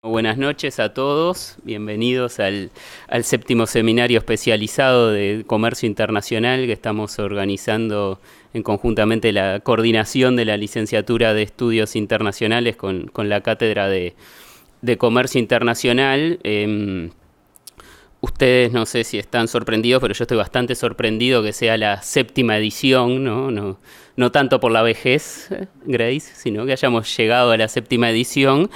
Buenas noches a todos, bienvenidos al séptimo seminario especializado de comercio internacional que estamos organizando en conjuntamente la coordinación de la licenciatura de estudios internacionales con la cátedra de comercio internacional. Ustedes no sé si están sorprendidos, pero yo estoy bastante sorprendido que sea la séptima edición, ¿no? No tanto por la vejez, Grace, sino que hayamos llegado a la séptima edición.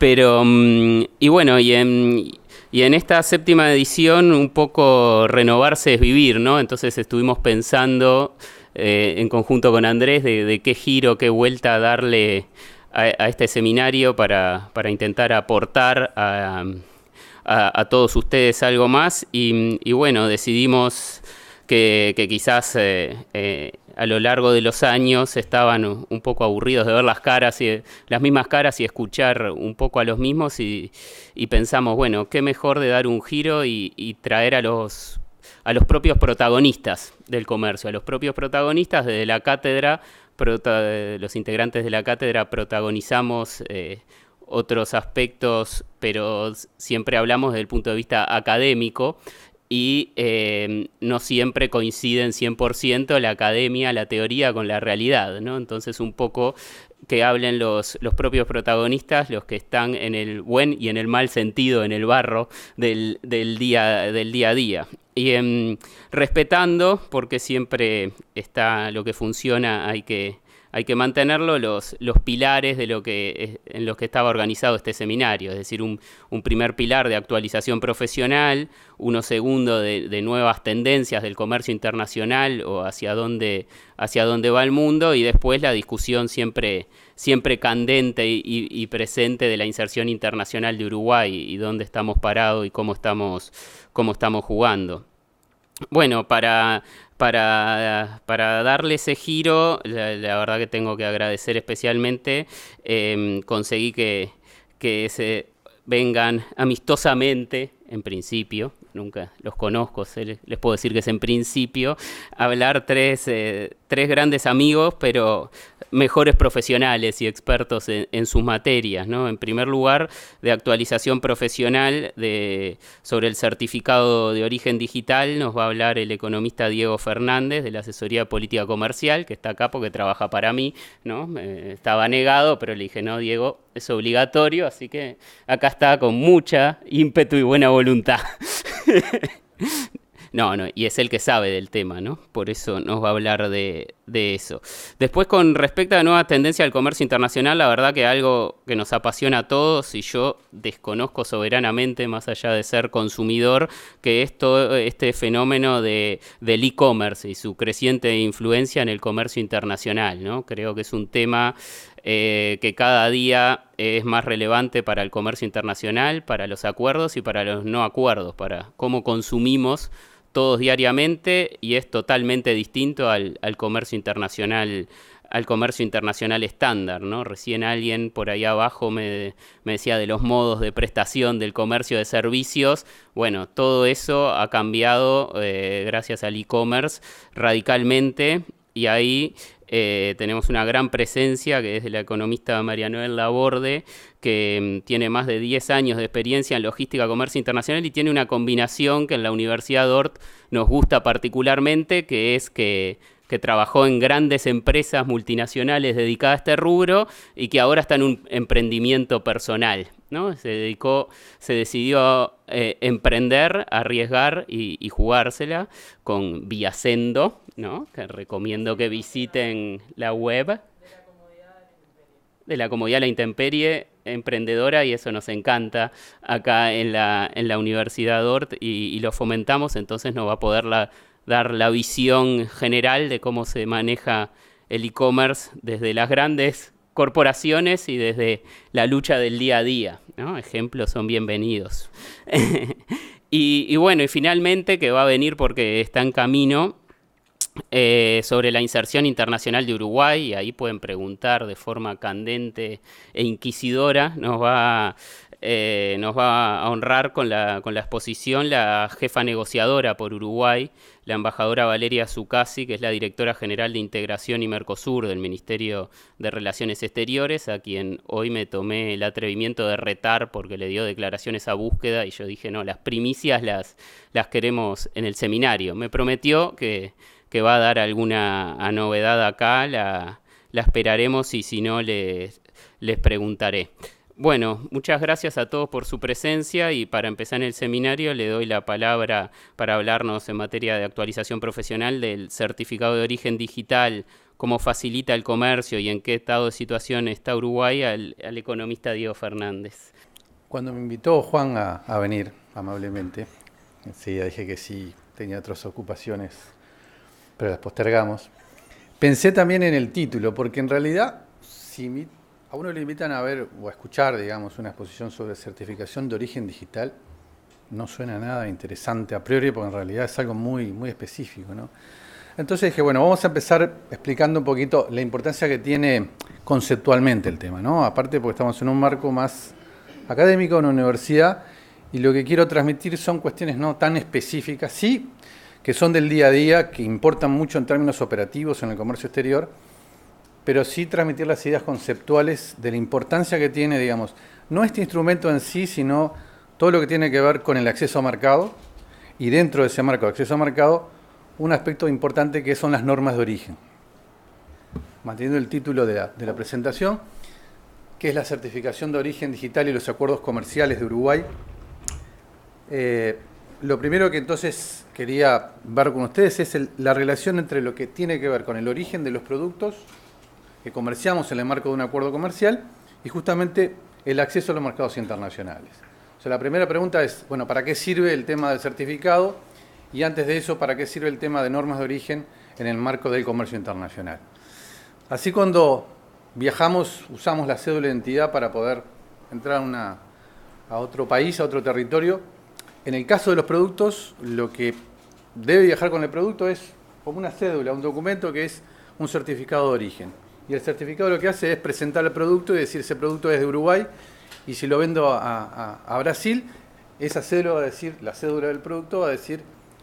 Pero, y bueno, y en esta séptima edición un poco renovarse es vivir, ¿no? Entonces estuvimos pensando en conjunto con Andrés de qué giro, qué vuelta darle a este seminario para intentar aportar a todos ustedes algo más. Y bueno, decidimos que quizás a lo largo de los años estaban un poco aburridos de ver las mismas caras y escuchar un poco a los mismos y pensamos, bueno, qué mejor de dar un giro y traer a los propios protagonistas del comercio, a los propios protagonistas desde la cátedra. Los integrantes de la cátedra protagonizamos otros aspectos, pero siempre hablamos desde el punto de vista académico y no siempre coinciden 100% la academia, la teoría con la realidad, ¿no? Entonces un poco que hablen los propios protagonistas, los que están en el buen y en el mal sentido, en el barro del día a día. Y respetando, porque siempre está lo que funciona, hay que mantenerlo, los pilares de en los que estaba organizado este seminario, es decir, un primer pilar de actualización profesional, uno segundo de nuevas tendencias del comercio internacional o hacia dónde va el mundo, y después la discusión siempre candente y presente de la inserción internacional de Uruguay y dónde estamos parados y cómo estamos jugando. Bueno, para darle ese giro, la verdad que tengo que agradecer especialmente, conseguí que se vengan amistosamente, en principio, nunca los conozco, les puedo decir que es en principio, hablar tres grandes amigos, pero mejores profesionales y expertos en sus materias, ¿no? En primer lugar, de actualización profesional sobre el certificado de origen digital, nos va a hablar el economista Diego Fernández de la Asesoría de Política Comercial, que está acá porque trabaja para mí, ¿no? Estaba negado, pero le dije, no, Diego, es obligatorio, así que acá está con mucha ímpetu y buena voluntad. No, y es el que sabe del tema, ¿no? Por eso nos va a hablar de eso. Después, con respecto a la nueva tendencia del comercio internacional, la verdad que algo que nos apasiona a todos, y yo desconozco soberanamente, más allá de ser consumidor, que es todo este fenómeno del e-commerce y su creciente influencia en el comercio internacional, ¿no? Creo que es un tema que cada día es más relevante para el comercio internacional, para los acuerdos y para los no acuerdos, para cómo consumimos todos diariamente, y es totalmente distinto al comercio internacional estándar, ¿no? Recién alguien por ahí abajo me decía de los modos de prestación del comercio de servicios. Bueno, todo eso ha cambiado gracias al e-commerce radicalmente, y ahí tenemos una gran presencia que es de la economista María Noel Laborde, que tiene más de 10 años de experiencia en logística, comercio internacional, y tiene una combinación que en la Universidad Dort nos gusta particularmente, que es que trabajó en grandes empresas multinacionales dedicadas a este rubro y que ahora está en un emprendimiento personal, ¿no? Se decidió a emprender, arriesgar y jugársela con Viasendo, ¿no? Que recomiendo que visiten la web de la comodidad a la intemperie, emprendedora, y eso nos encanta acá en la Universidad Dort y lo fomentamos, entonces nos va a poder dar la visión general de cómo se maneja el e-commerce desde las grandes corporaciones y desde la lucha del día a día, ¿no? Ejemplos son bienvenidos. Y bueno, y finalmente, que va a venir porque está en camino, sobre la inserción internacional de Uruguay, y ahí pueden preguntar de forma candente e inquisidora. Nos va a honrar con la exposición la jefa negociadora por Uruguay, la embajadora Valeria Zuccasi, que es la directora general de Integración y Mercosur del Ministerio de Relaciones Exteriores, a quien hoy me tomé el atrevimiento de retar porque le dio declaraciones a Búsqueda y yo dije, no, las primicias las queremos en el seminario. Me prometió que va a dar alguna novedad acá, la esperaremos y si no les preguntaré. Bueno, muchas gracias a todos por su presencia y para empezar en el seminario le doy la palabra para hablarnos en materia de actualización profesional del certificado de origen digital, cómo facilita el comercio y en qué estado de situación está Uruguay al economista Diego Fernández. Cuando me invitó Juan a venir amablemente, enseguida dije que sí, tenía otras ocupaciones, pero las postergamos. Pensé también en el título, porque en realidad, si a uno le invitan a ver o a escuchar, digamos, una exposición sobre certificación de origen digital, no suena nada interesante a priori, porque en realidad es algo muy, muy específico, ¿no? Entonces dije, bueno, vamos a empezar explicando un poquito la importancia que tiene conceptualmente el tema, ¿no? Aparte porque estamos en un marco más académico, en una universidad, y lo que quiero transmitir son cuestiones no tan específicas, sí, que son del día a día, que importan mucho en términos operativos en el comercio exterior, pero sí transmitir las ideas conceptuales de la importancia que tiene, digamos, no este instrumento en sí, sino todo lo que tiene que ver con el acceso a mercado, y dentro de ese marco de acceso a mercado, un aspecto importante que son las normas de origen. Manteniendo el título de la presentación, que es la certificación de origen digital y los acuerdos comerciales de Uruguay. Lo primero que entonces quería ver con ustedes es la relación entre lo que tiene que ver con el origen de los productos que comerciamos en el marco de un acuerdo comercial y justamente el acceso a los mercados internacionales. O sea, la primera pregunta es, bueno, ¿para qué sirve el tema del certificado? Y antes de eso, ¿para qué sirve el tema de normas de origen en el marco del comercio internacional? Así cuando viajamos, usamos la cédula de identidad para poder entrar a otro país, a otro territorio. En el caso de los productos, lo que debe viajar con el producto es como una cédula, un documento que es un certificado de origen. Y el certificado lo que hace es presentar el producto y decir ese producto es de Uruguay y si lo vendo a Brasil, esa cédula va a decir, la cédula del producto va a decir,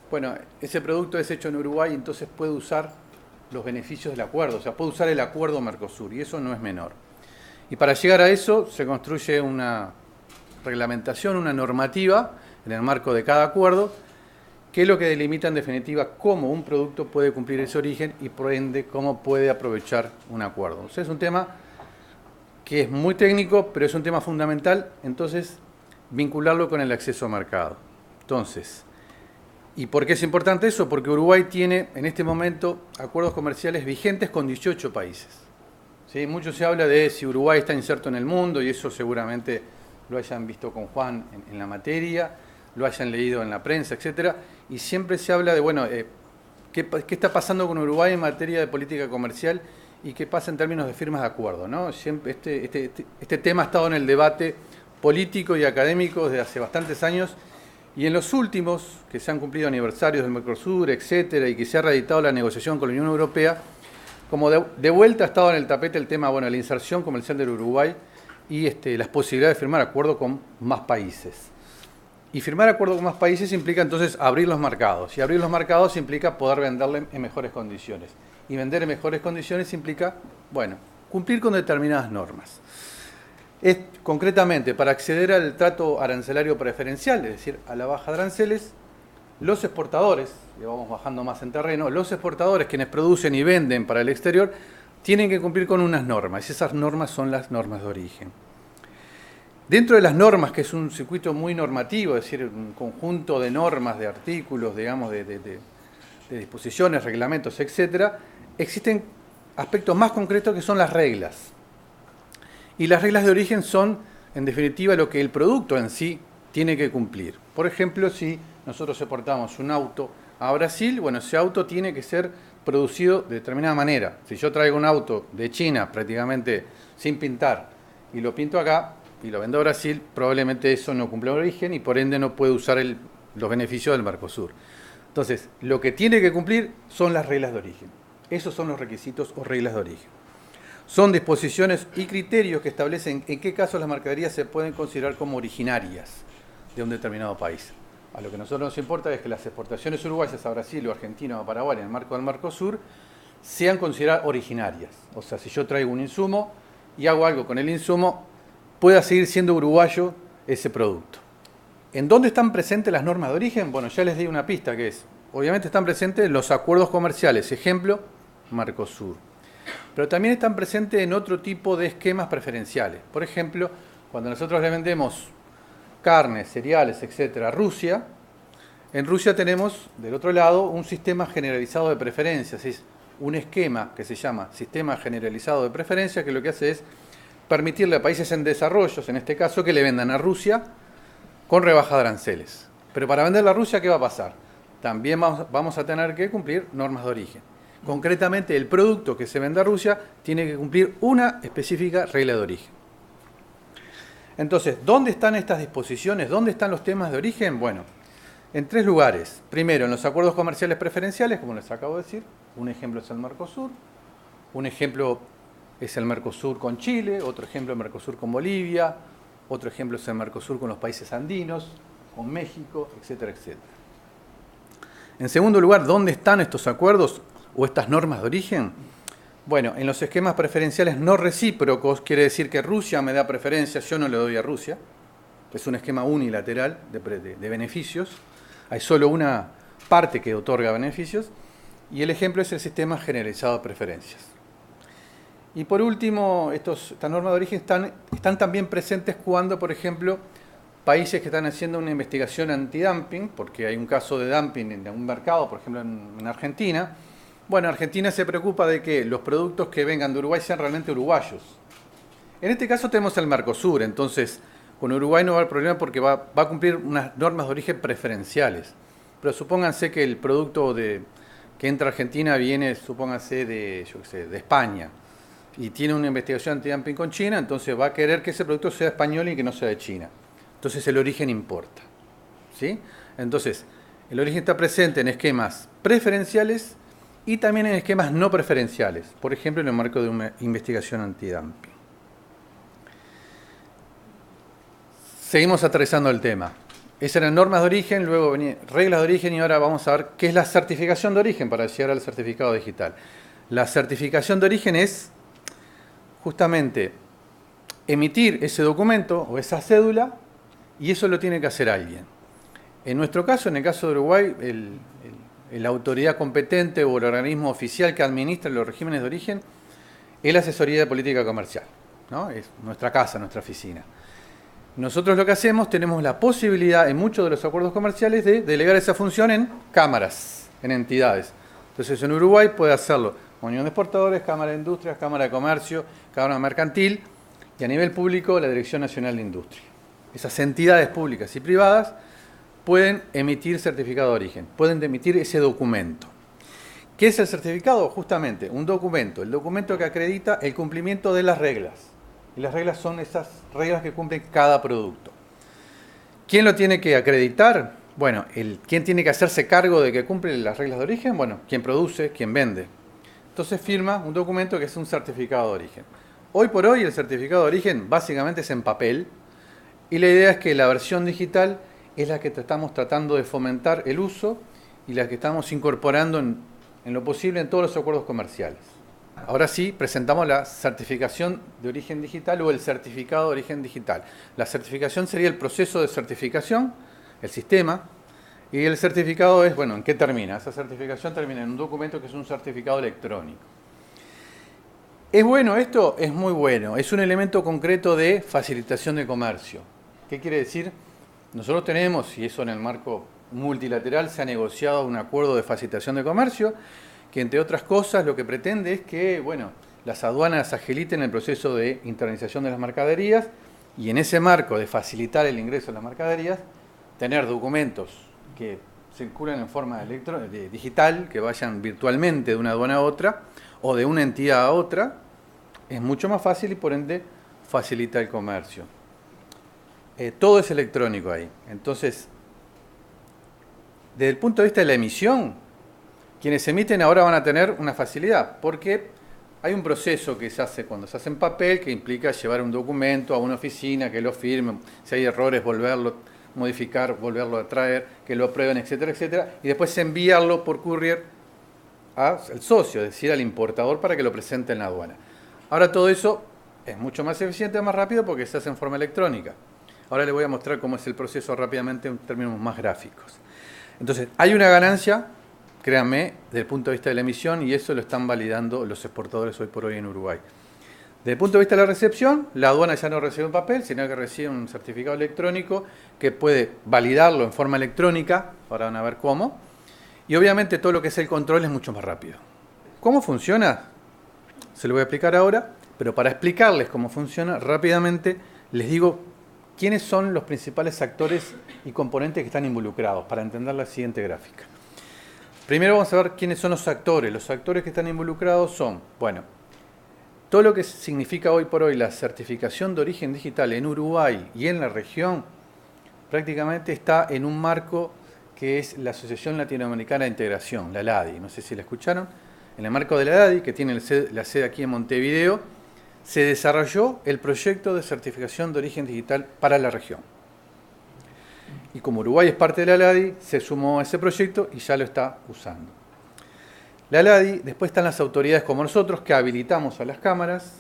bueno, ese producto es hecho en Uruguay y entonces puede usar los beneficios del acuerdo, o sea, puede usar el acuerdo Mercosur y eso no es menor. Y para llegar a eso se construye una reglamentación, una normativa en el marco de cada acuerdo, que es lo que delimita en definitiva cómo un producto puede cumplir ese origen y por ende cómo puede aprovechar un acuerdo. O sea, es un tema que es muy técnico, pero es un tema fundamental, entonces vincularlo con el acceso a mercado. Entonces, ¿y por qué es importante eso? Porque Uruguay tiene en este momento acuerdos comerciales vigentes con 18 países. ¿Sí? Mucho se habla de si Uruguay está inserto en el mundo y eso seguramente lo hayan visto con Juan en la materia, lo hayan leído en la prensa, etcétera, y siempre se habla de, bueno, ¿qué está pasando con Uruguay en materia de política comercial y qué pasa en términos de firmas de acuerdo, ¿no? Siempre este tema ha estado en el debate político y académico desde hace bastantes años, y en los últimos, que se han cumplido aniversarios del Mercosur, etcétera, y que se ha reeditado la negociación con la Unión Europea, como de vuelta ha estado en el tapete el tema, bueno, la inserción comercial del Uruguay y las posibilidades de firmar acuerdos con más países. Y firmar acuerdos con más países implica entonces abrir los mercados. Y abrir los mercados implica poder venderle en mejores condiciones. Y vender en mejores condiciones implica, bueno, cumplir con determinadas normas. Concretamente, para acceder al trato arancelario preferencial, es decir, a la baja de aranceles, los exportadores, y vamos bajando más en terreno, los exportadores, quienes producen y venden para el exterior, tienen que cumplir con unas normas. Y esas normas son las normas de origen. Dentro de las normas, que es un circuito muy normativo, es decir, un conjunto de normas, de artículos, digamos, de disposiciones, reglamentos, etcétera, existen aspectos más concretos que son las reglas. Y las reglas de origen son, en definitiva, lo que el producto en sí tiene que cumplir. Por ejemplo, si nosotros exportamos un auto a Brasil, bueno, ese auto tiene que ser producido de determinada manera. Si yo traigo un auto de China prácticamente sin pintar y lo pinto acá, y lo vendo a Brasil, probablemente eso no cumple el origen y por ende no puede usar los beneficios del Mercosur. Entonces, lo que tiene que cumplir son las reglas de origen. Esos son los requisitos o reglas de origen. Son disposiciones y criterios que establecen en qué casos las mercaderías se pueden considerar como originarias de un determinado país. A lo que a nosotros nos importa es que las exportaciones uruguayas a Brasil o Argentina o a Paraguay en el marco del Mercosur sean consideradas originarias. O sea, si yo traigo un insumo y hago algo con el insumo, pueda seguir siendo uruguayo ese producto. ¿En dónde están presentes las normas de origen? Bueno, ya les di una pista que es, obviamente están presentes los acuerdos comerciales, ejemplo, Mercosur. Pero también están presentes en otro tipo de esquemas preferenciales. Por ejemplo, cuando nosotros le vendemos carnes, cereales, etcétera, a Rusia, en Rusia tenemos, del otro lado, un sistema generalizado de preferencias. Es un esquema que se llama Sistema Generalizado de Preferencia, que lo que hace es permitirle a países en desarrollo, en este caso, que le vendan a Rusia con rebaja de aranceles. Pero para venderle a Rusia, ¿qué va a pasar? También vamos a tener que cumplir normas de origen. Concretamente, el producto que se vende a Rusia tiene que cumplir una específica regla de origen. Entonces, ¿dónde están estas disposiciones? ¿Dónde están los temas de origen? Bueno, en 3 lugares. Primero, en los acuerdos comerciales preferenciales, como les acabo de decir. Un ejemplo es el Mercosur. Un ejemplo es el Mercosur con Chile. Otro ejemplo es el Mercosur con Bolivia. Otro ejemplo es el Mercosur con los países andinos, con México, etcétera, etcétera. En segundo lugar, ¿dónde están estos acuerdos o estas normas de origen? Bueno, en los esquemas preferenciales no recíprocos, quiere decir que Rusia me da preferencias, yo no le doy a Rusia. Es un esquema unilateral de beneficios. Hay solo una parte que otorga beneficios. Y el ejemplo es el sistema generalizado de preferencias. Y por último, estas normas de origen están también presentes cuando, por ejemplo, países que están haciendo una investigación antidumping, porque hay un caso de dumping en un mercado, por ejemplo en Argentina. Bueno, Argentina se preocupa de que los productos que vengan de Uruguay sean realmente uruguayos. En este caso tenemos el Mercosur, entonces con Uruguay no va a haber problema porque va a cumplir unas normas de origen preferenciales. Pero supónganse que el producto que entra a Argentina viene, supónganse de España, y tiene una investigación antidumping con China, entonces va a querer que ese producto sea español y que no sea de China. Entonces el origen importa. ¿Sí? Entonces, el origen está presente en esquemas preferenciales y también en esquemas no preferenciales, por ejemplo en el marco de una investigación antidumping. Seguimos aterrizando el tema. Esas eran normas de origen, luego venían reglas de origen y ahora vamos a ver qué es la certificación de origen para llegar al certificado digital. La certificación de origen es justamente emitir ese documento o esa cédula y eso lo tiene que hacer alguien. En nuestro caso, en el caso de Uruguay, la autoridad competente o el organismo oficial que administra los regímenes de origen es la Asesoría de Política Comercial, ¿no? Es nuestra casa, nuestra oficina. Nosotros lo que hacemos, tenemos la posibilidad en muchos de los acuerdos comerciales de delegar esa función en cámaras, en entidades. Entonces en Uruguay puede hacerlo Unión de Exportadores, Cámara de Industrias, Cámara de Comercio, Cámara Mercantil y a nivel público la Dirección Nacional de Industria. Esas entidades públicas y privadas pueden emitir certificado de origen, pueden emitir ese documento. ¿Qué es el certificado? Justamente un documento, el documento que acredita el cumplimiento de las reglas. Y las reglas son esas reglas que cumple cada producto. ¿Quién lo tiene que acreditar? Bueno, ¿quién tiene que hacerse cargo de que cumple las reglas de origen? Bueno, quien produce, quien vende. Entonces firma un documento que es un certificado de origen. Hoy por hoy el certificado de origen básicamente es en papel y la idea es que la versión digital es la que estamos tratando de fomentar el uso y la que estamos incorporando en lo posible en todos los acuerdos comerciales. Ahora sí, presentamos la certificación de origen digital o el certificado de origen digital. La certificación sería el proceso de certificación, el sistema, y el certificado es, bueno, ¿en qué termina? Esa certificación termina en un documento que es un certificado electrónico. ¿Es bueno esto? Es muy bueno. Es un elemento concreto de facilitación de comercio. ¿Qué quiere decir? Nosotros tenemos, y eso en el marco multilateral, se ha negociado un acuerdo de facilitación de comercio, que entre otras cosas lo que pretende es que, bueno, las aduanas agiliten el proceso de internalización de las mercaderías y en ese marco de facilitar el ingreso de las mercaderías, tener documentos que circulen en forma digital, que vayan virtualmente de una aduana a otra o de una entidad a otra, es mucho más fácil y por ende facilita el comercio. Todo es electrónico ahí. Entonces, desde el punto de vista de la emisión, quienes emiten ahora van a tener una facilidad, porque hay un proceso que se hace cuando se hace en papel, que implica llevar un documento a una oficina, que lo firme, si hay errores, volverlo, modificar, volverlo a traer, que lo aprueben, etcétera, etcétera, y después enviarlo por courier al socio, es decir, al importador para que lo presente en la aduana. Ahora todo eso es mucho más eficiente, más rápido porque se hace en forma electrónica. Ahora les voy a mostrar cómo es el proceso rápidamente en términos más gráficos. Entonces, hay una ganancia, créanme, desde el punto de vista de la emisión, y eso lo están validando los exportadores hoy por hoy en Uruguay. Desde el punto de vista de la recepción, la aduana ya no recibe un papel, sino que recibe un certificado electrónico que puede validarlo en forma electrónica, ahora van a ver cómo, y obviamente todo lo que es el control es mucho más rápido. ¿Cómo funciona? Se lo voy a explicar ahora, pero para explicarles cómo funciona, rápidamente les digo quiénes son los principales actores y componentes que están involucrados, para entender la siguiente gráfica. Primero vamos a ver quiénes son los actores. Los actores que están involucrados son, bueno, todo lo que significa hoy por hoy la certificación de origen digital en Uruguay y en la región, prácticamente está en un marco que es la Asociación Latinoamericana de Integración, la LADI. No sé si la escucharon. En el marco de la LADI, que tiene la sede aquí en Montevideo, se desarrolló el proyecto de certificación de origen digital para la región. Y como Uruguay es parte de la LADI, se sumó a ese proyecto y ya lo está usando. La LADI, después están las autoridades como nosotros, que habilitamos a las cámaras.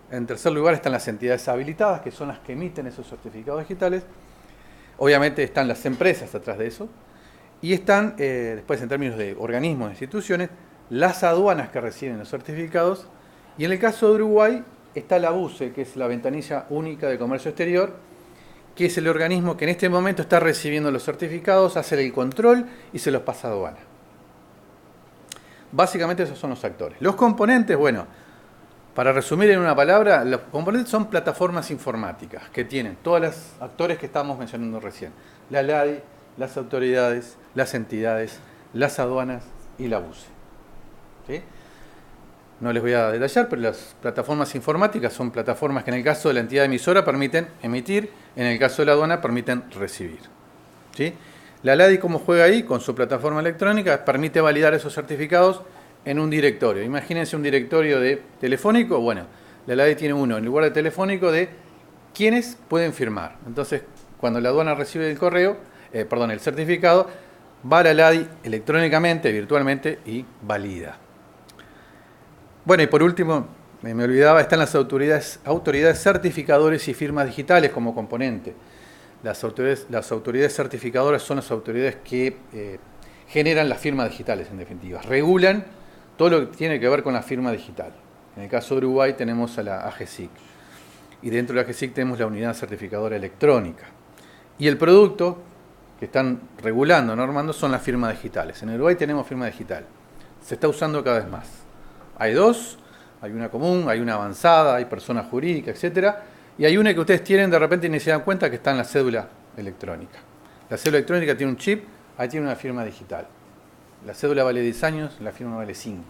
En tercer lugar están las entidades habilitadas, que son las que emiten esos certificados digitales. Obviamente están las empresas atrás de eso. Y están, después en términos de organismos e instituciones, las aduanas que reciben los certificados. Y en el caso de Uruguay está la BUCE, que es la Ventanilla Única de Comercio Exterior, que es el organismo que en este momento está recibiendo los certificados, hace el control y se los pasa a aduana. Básicamente esos son los actores. Los componentes, bueno, para resumir en una palabra, los componentes son plataformas informáticas que tienen todos los actores que estábamos mencionando recién. La LADI, las autoridades, las entidades, las aduanas y la BUCE. ¿Sí? No les voy a detallar, pero las plataformas informáticas son plataformas que en el caso de la entidad emisora permiten emitir, en el caso de la aduana permiten recibir. ¿Sí? La LADI, como juega ahí, con su plataforma electrónica, permite validar esos certificados en un directorio. Imagínense un directorio de telefónico. Bueno, la LADI tiene uno en lugar de telefónico de quiénes pueden firmar. Entonces, cuando la aduana recibe el certificado, va a la LADI electrónicamente, virtualmente y valida. Bueno, y por último, me olvidaba, están las autoridades certificadores y firmas digitales como componente. Las autoridades certificadoras son las autoridades que generan las firmas digitales, en definitiva. Regulan todo lo que tiene que ver con la firma digital. En el caso de Uruguay tenemos a la AGESIC. Y dentro de la AGESIC tenemos la unidad certificadora electrónica. Y el producto que están regulando, normando, son las firmas digitales. En Uruguay tenemos firma digital. Se está usando cada vez más. Hay dos, hay una común, hay una avanzada, hay persona jurídica, etcétera, y hay una que ustedes tienen de repente y ni se dan cuenta que está en la cédula electrónica. La cédula electrónica tiene un chip, ahí tiene una firma digital. La cédula vale 10 años, la firma vale 5.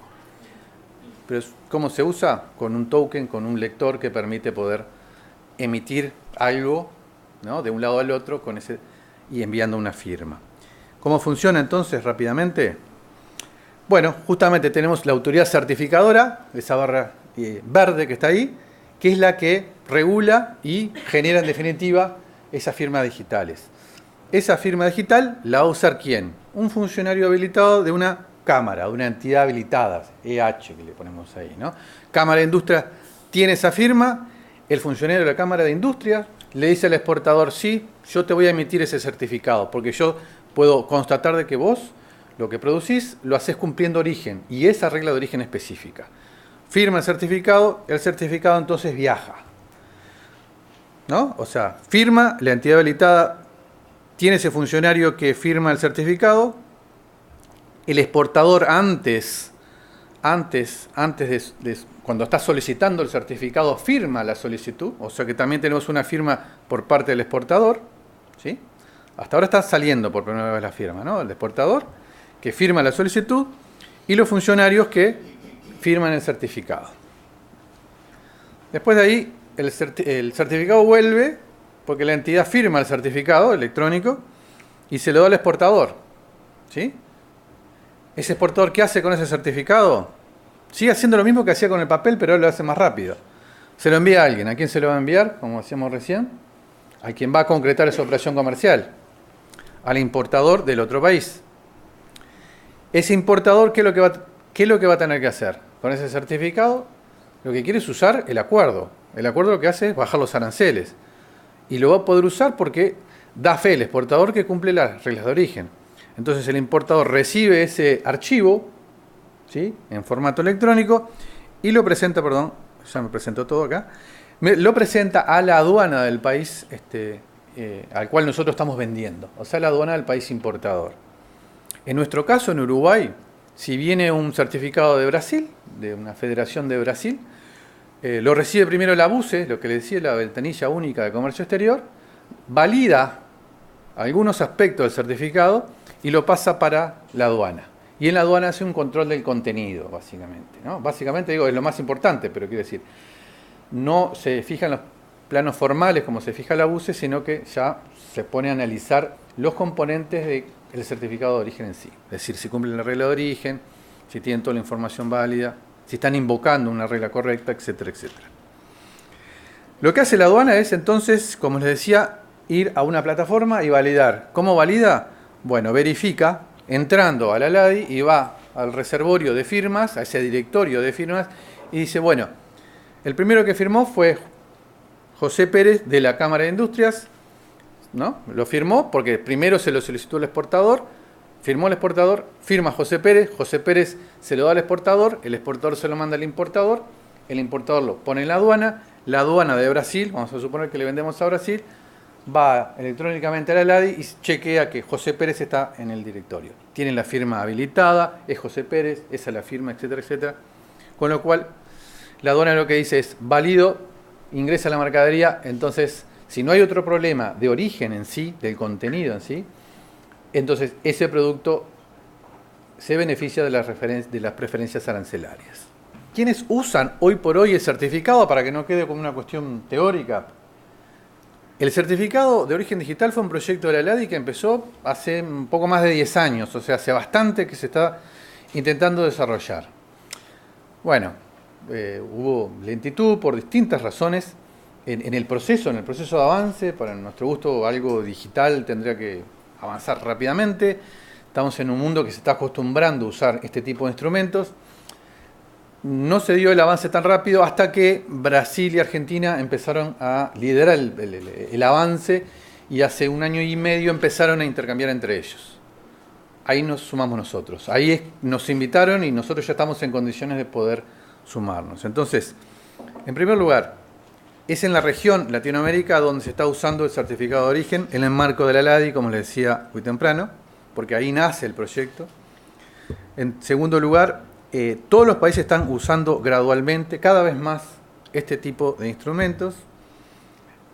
Pero ¿cómo se usa? Con un token, con un lector que permite poder emitir algo, ¿no?, de un lado al otro y enviando una firma. ¿Cómo funciona entonces rápidamente? Bueno, justamente tenemos la autoridad certificadora, esa barra verde que está ahí, que es la que regula y genera en definitiva esas firmas digitales. Esa firma digital la va a usar ¿quién? Un funcionario habilitado de una cámara, de una entidad habilitada, EH que le ponemos ahí, ¿no? Cámara de Industria tiene esa firma, el funcionario de la Cámara de Industria le dice al exportador, sí, yo te voy a emitir ese certificado, porque yo puedo constatar de que vos lo que producís lo hacés cumpliendo origen y esa regla de origen específica. Firma el certificado entonces viaja, ¿no? O sea, firma, la entidad habilitada tiene ese funcionario que firma el certificado, el exportador antes de cuando está solicitando el certificado firma la solicitud, o sea que también tenemos una firma por parte del exportador, ¿sí? Hasta ahora está saliendo por primera vez la firma, ¿no? El exportador que firma la solicitud y los funcionarios que firman el certificado. Después de ahí, el certificado vuelve porque la entidad firma el certificado electrónico y se lo da al exportador, ¿sí? Ese exportador, ¿qué hace con ese certificado? Sigue haciendo lo mismo que hacía con el papel, pero lo hace más rápido. Se lo envía a alguien. ¿A quién se lo va a enviar? Como decíamos recién, a quien va a concretar esa operación comercial. al importador del otro país. Ese importador, ¿qué es lo que va a tener que hacer? Con ese certificado, lo que quiere es usar el acuerdo. El acuerdo lo que hace es bajar los aranceles. Y lo va a poder usar porque da fe el exportador que cumple las reglas de origen. Entonces el importador recibe ese archivo, ¿sí?, en formato electrónico y lo presenta, perdón, ya me presentó todo acá, lo presenta a la aduana del país al cual nosotros estamos vendiendo, o sea, la aduana del país importador. En nuestro caso, en Uruguay, si viene un certificado de Brasil, de una federación de Brasil, lo recibe primero la BUCE, lo que le decía, la ventanilla única de comercio exterior, valida algunos aspectos del certificado y lo pasa para la aduana. Y en la aduana hace un control del contenido, básicamente, ¿no? Básicamente, digo, es lo más importante, pero quiero decir, no se fija en los planos formales como se fija la BUCE, sino que ya se pone a analizar los componentes del certificado de origen en sí. Es decir, si cumplen la regla de origen, si tienen toda la información válida, si están invocando una regla correcta, etcétera, etcétera. Lo que hace la aduana es entonces, como les decía, ir a una plataforma y validar. ¿Cómo valida? Bueno, verifica entrando a la LADI y va al reservorio de firmas, a ese directorio de firmas, y dice, bueno, el primero que firmó fue José Pérez de la Cámara de Industrias, ¿no? Lo firmó porque primero se lo solicitó el exportador, firmó el exportador, firma José Pérez se lo da al exportador se lo manda al importador, el importador lo pone en la aduana de Brasil, vamos a suponer que le vendemos a Brasil, va electrónicamente a la LADI y chequea que José Pérez está en el directorio. Tiene la firma habilitada, es José Pérez, esa es la firma, etcétera, etcétera. Con lo cual, la aduana lo que dice es válido, ingresa la mercadería, entonces, si no hay otro problema de origen en sí, del contenido en sí, entonces ese producto se beneficia de las preferencias arancelarias. ¿Quiénes usan hoy por hoy el certificado para que no quede como una cuestión teórica? El certificado de origen digital fue un proyecto de la LADI que empezó hace un poco más de 10 años, o sea, hace bastante que se está intentando desarrollar. Bueno, hubo lentitud por distintas razones en el proceso de avance. Para nuestro gusto, algo digital tendría que avanzar rápidamente. Estamos en un mundo que se está acostumbrando a usar este tipo de instrumentos. No se dio el avance tan rápido hasta que Brasil y Argentina empezaron a liderar el avance y hace 1 año y medio empezaron a intercambiar entre ellos. Ahí nos sumamos nosotros. Ahí nos invitaron y nosotros ya estamos en condiciones de poder sumarnos. Entonces, en primer lugar, es en la región Latinoamérica donde se está usando el certificado de origen en el marco de la LADI, como les decía muy temprano, porque ahí nace el proyecto. En segundo lugar, todos los países están usando gradualmente, cada vez más, este tipo de instrumentos.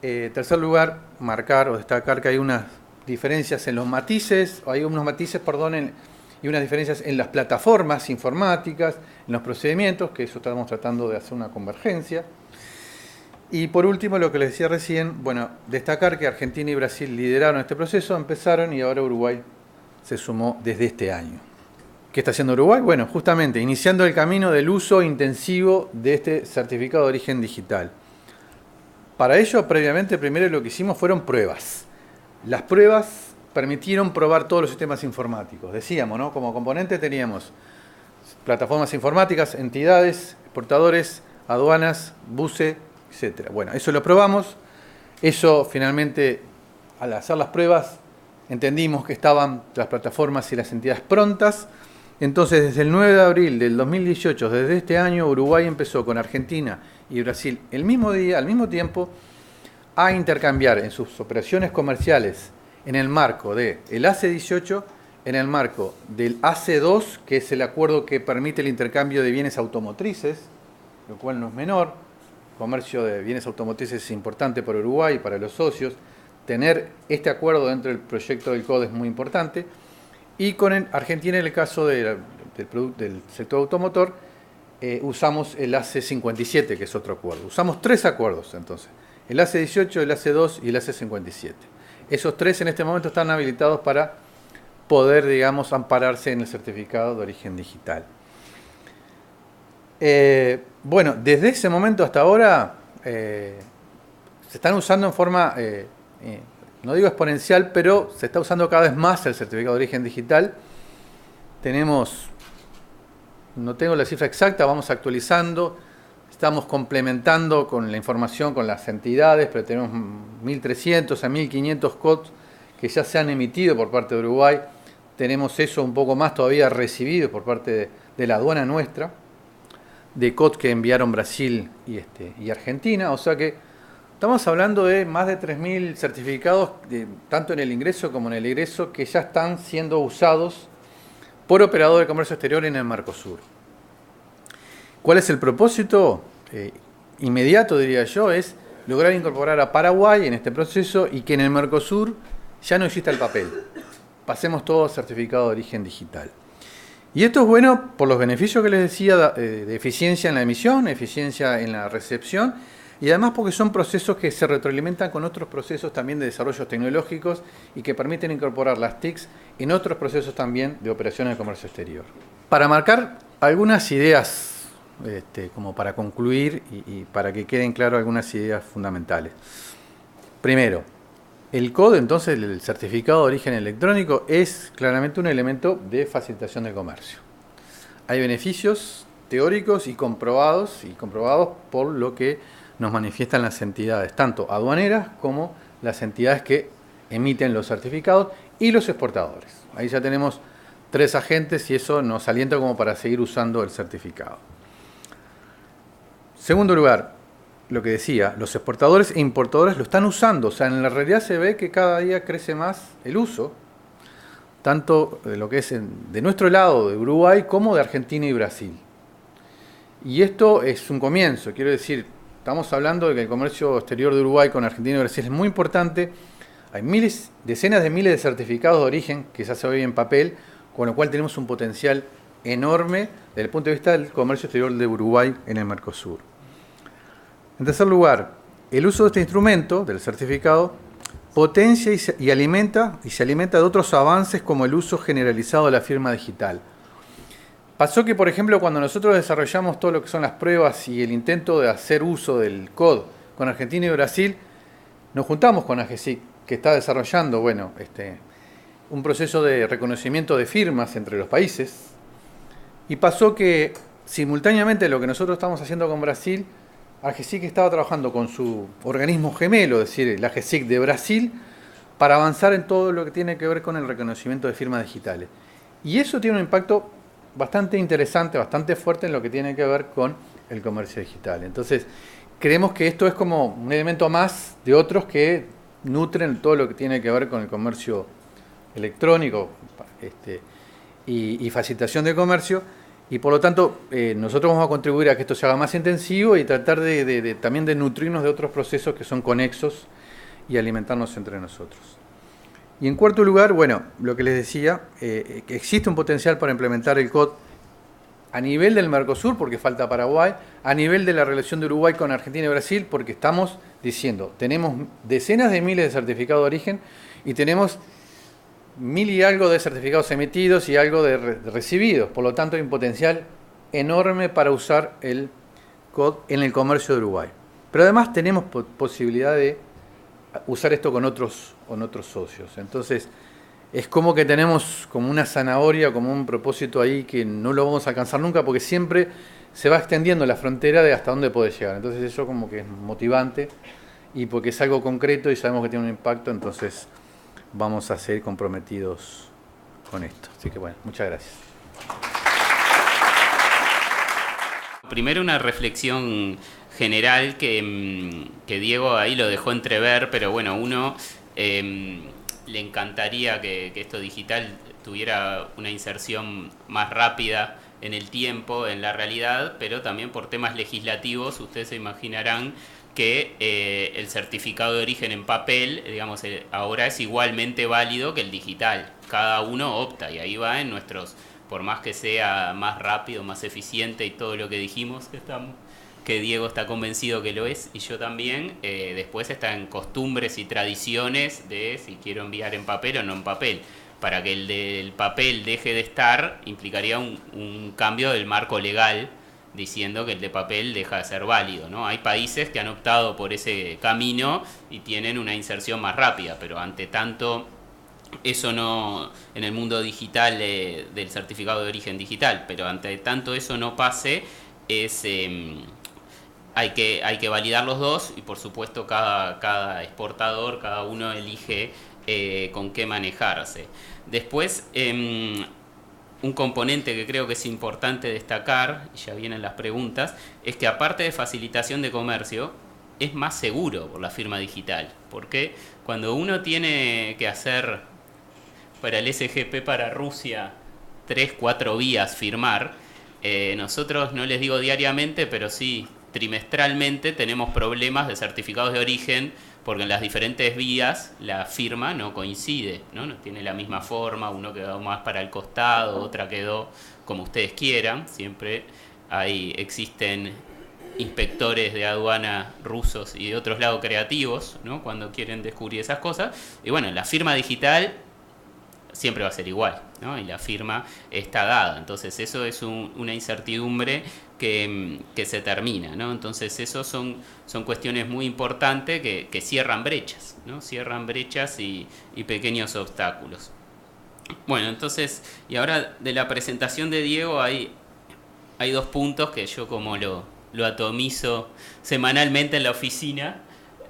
Tercer lugar, marcar o destacar que hay unas diferencias en los matices, y unas diferencias en las plataformas informáticas, en los procedimientos, que eso estamos tratando de hacer una convergencia. Y por último, lo que les decía recién, bueno, destacar que Argentina y Brasil lideraron este proceso, empezaron y ahora Uruguay se sumó desde este año. ¿Qué está haciendo Uruguay? Bueno, justamente iniciando el camino del uso intensivo de este certificado de origen digital. Para ello, previamente, primero lo que hicimos fueron pruebas. Las pruebas permitieron probar todos los sistemas informáticos. Decíamos, ¿no? Como componente teníamos plataformas informáticas, entidades, exportadores, aduanas, BUCE, etc. Bueno, eso lo probamos. Eso finalmente, al hacer las pruebas, entendimos que estaban las plataformas y las entidades prontas. Entonces, desde el 9 de abril del 2018, desde este año, Uruguay empezó con Argentina y Brasil el mismo día, al mismo tiempo, a intercambiar en sus operaciones comerciales en el marco del AC18, en el marco del AC2, que es el acuerdo que permite el intercambio de bienes automotrices, lo cual no es menor. El comercio de bienes automotrices es importante para Uruguay y para los socios. Tener este acuerdo dentro del proyecto del CODE es muy importante. Y con Argentina, en el caso del sector automotor, usamos el AC57, que es otro acuerdo. Usamos 3 acuerdos, entonces. El AC18, el AC2 y el AC57. Esos 3 en este momento están habilitados para poder, digamos, ampararse en el certificado de origen digital. Bueno, desde ese momento hasta ahora se están usando en forma no digo exponencial, pero se está usando cada vez más el certificado de origen digital. Tenemos, no tengo la cifra exacta, vamos actualizando, estamos complementando con la información con las entidades, pero tenemos 1.300 a 1.500 codes que ya se han emitido por parte de Uruguay. Tenemos eso un poco más todavía recibido por parte de la aduana nuestra, de codes que enviaron Brasil y Argentina, o sea que estamos hablando de más de 3.000 certificados, tanto en el ingreso como en el egreso, que ya están siendo usados por operadores de comercio exterior en el Mercosur. ¿Cuál es el propósito? Inmediato, diría yo, es lograr incorporar a Paraguay en este proceso y que en el Mercosur ya no exista el papel. Pasemos todo a certificado de origen digital. Y esto es bueno por los beneficios que les decía de eficiencia en la emisión, eficiencia en la recepción, y además porque son procesos que se retroalimentan con otros procesos también de desarrollos tecnológicos y que permiten incorporar las TICs en otros procesos también de operaciones de comercio exterior. Para marcar algunas ideas, como para concluir y para que queden claras algunas ideas fundamentales. Primero, el COD, entonces, el certificado de origen electrónico, es claramente un elemento de facilitación del comercio. Hay beneficios teóricos y comprobados por lo que nos manifiestan las entidades, tanto aduaneras como las entidades que emiten los certificados y los exportadores. Ahí ya tenemos 3 agentes y eso nos alienta como para seguir usando el certificado. Segundo lugar, lo que decía, los exportadores e importadores lo están usando, o sea, en la realidad se ve que cada día crece más el uso, tanto de lo que es de nuestro lado, de Uruguay, como de Argentina y Brasil. Y esto es un comienzo, quiero decir, estamos hablando de que el comercio exterior de Uruguay con Argentina y Brasil es muy importante. Hay decenas de miles de certificados de origen que ya se ve en papel, con lo cual tenemos un potencial enorme desde el punto de vista del comercio exterior de Uruguay en el Mercosur. En tercer lugar, el uso de este instrumento, del certificado, potencia y se alimenta de otros avances como el uso generalizado de la firma digital. Pasó que, por ejemplo, cuando nosotros desarrollamos todo lo que son las pruebas y el intento de hacer uso del COD con Argentina y Brasil, nos juntamos con AGESIC, que está desarrollando un proceso de reconocimiento de firmas entre los países, y pasó que simultáneamente lo que nosotros estamos haciendo con Brasil, AGESIC estaba trabajando con su organismo gemelo, es decir, el AGESIC de Brasil, para avanzar en todo lo que tiene que ver con el reconocimiento de firmas digitales. Y eso tiene un impacto bastante interesante, bastante fuerte en lo que tiene que ver con el comercio digital. Entonces, creemos que esto es como un elemento más de otros que nutren todo lo que tiene que ver con el comercio electrónico y facilitación de comercio, y por lo tanto nosotros vamos a contribuir a que esto se haga más intensivo y tratar también de nutrirnos de otros procesos que son conexos y alimentarnos entre nosotros. Y en cuarto lugar, bueno, lo que les decía, que existe un potencial para implementar el COD a nivel del Mercosur, porque falta Paraguay, a nivel de la relación de Uruguay con Argentina y Brasil, porque estamos diciendo, tenemos decenas de miles de certificados de origen y tenemos 1.000 y algo de certificados emitidos y algo de recibidos. Por lo tanto, hay un potencial enorme para usar el COD en el comercio de Uruguay. Pero además tenemos posibilidad de usar esto con otros socios. Entonces, es como que tenemos como una zanahoria, como un propósito ahí que no lo vamos a alcanzar nunca, porque siempre se va extendiendo la frontera de hasta dónde puede llegar. Entonces eso como que es motivante, y porque es algo concreto y sabemos que tiene un impacto, entonces vamos a seguir comprometidos con esto. Así que bueno, muchas gracias. Primero una reflexión general que Diego ahí lo dejó entrever, pero bueno, uno le encantaría que esto digital tuviera una inserción más rápida en el tiempo, en la realidad, pero también por temas legislativos, ustedes se imaginarán que el certificado de origen en papel, digamos, ahora es igualmente válido que el digital. Cada uno opta y ahí va en nuestros, por más que sea más rápido, más eficiente y todo lo que dijimos que Diego está convencido que lo es y yo también, después están costumbres y tradiciones de si quiero enviar en papel o no en papel. Para que el del papel deje de estar, implicaría un cambio del marco legal diciendo que el de papel deja de ser válido, ¿no? Hay países que han optado por ese camino y tienen una inserción más rápida, pero ante tanto eso no, en el mundo digital del certificado de origen digital, pero ante tanto eso no pase, es hay que validar los dos y por supuesto cada exportador, cada uno elige con qué manejarse. Después, un componente que creo que es importante destacar, y ya vienen las preguntas, es que aparte de facilitación de comercio, es más seguro por la firma digital. Porque cuando uno tiene que hacer para el SGP para Rusia 3, 4 vías firmar, nosotros no les digo diariamente, pero sí trimestralmente tenemos problemas de certificados de origen porque en las diferentes vías la firma no coincide, no tiene la misma forma, uno quedó más para el costado, otra quedó como ustedes quieran, siempre existen inspectores de aduana rusos y de otros lados creativos, ¿no? Cuando quieren descubrir esas cosas. Y bueno, la firma digital siempre va a ser igual, ¿no? Y la firma está dada. Entonces eso es una incertidumbre que se termina, ¿no? Entonces eso son cuestiones muy importantes que cierran brechas, ¿no? Cierran brechas y pequeños obstáculos. Bueno, entonces, y ahora de la presentación de Diego hay 2 puntos que yo como lo atomizo semanalmente en la oficina,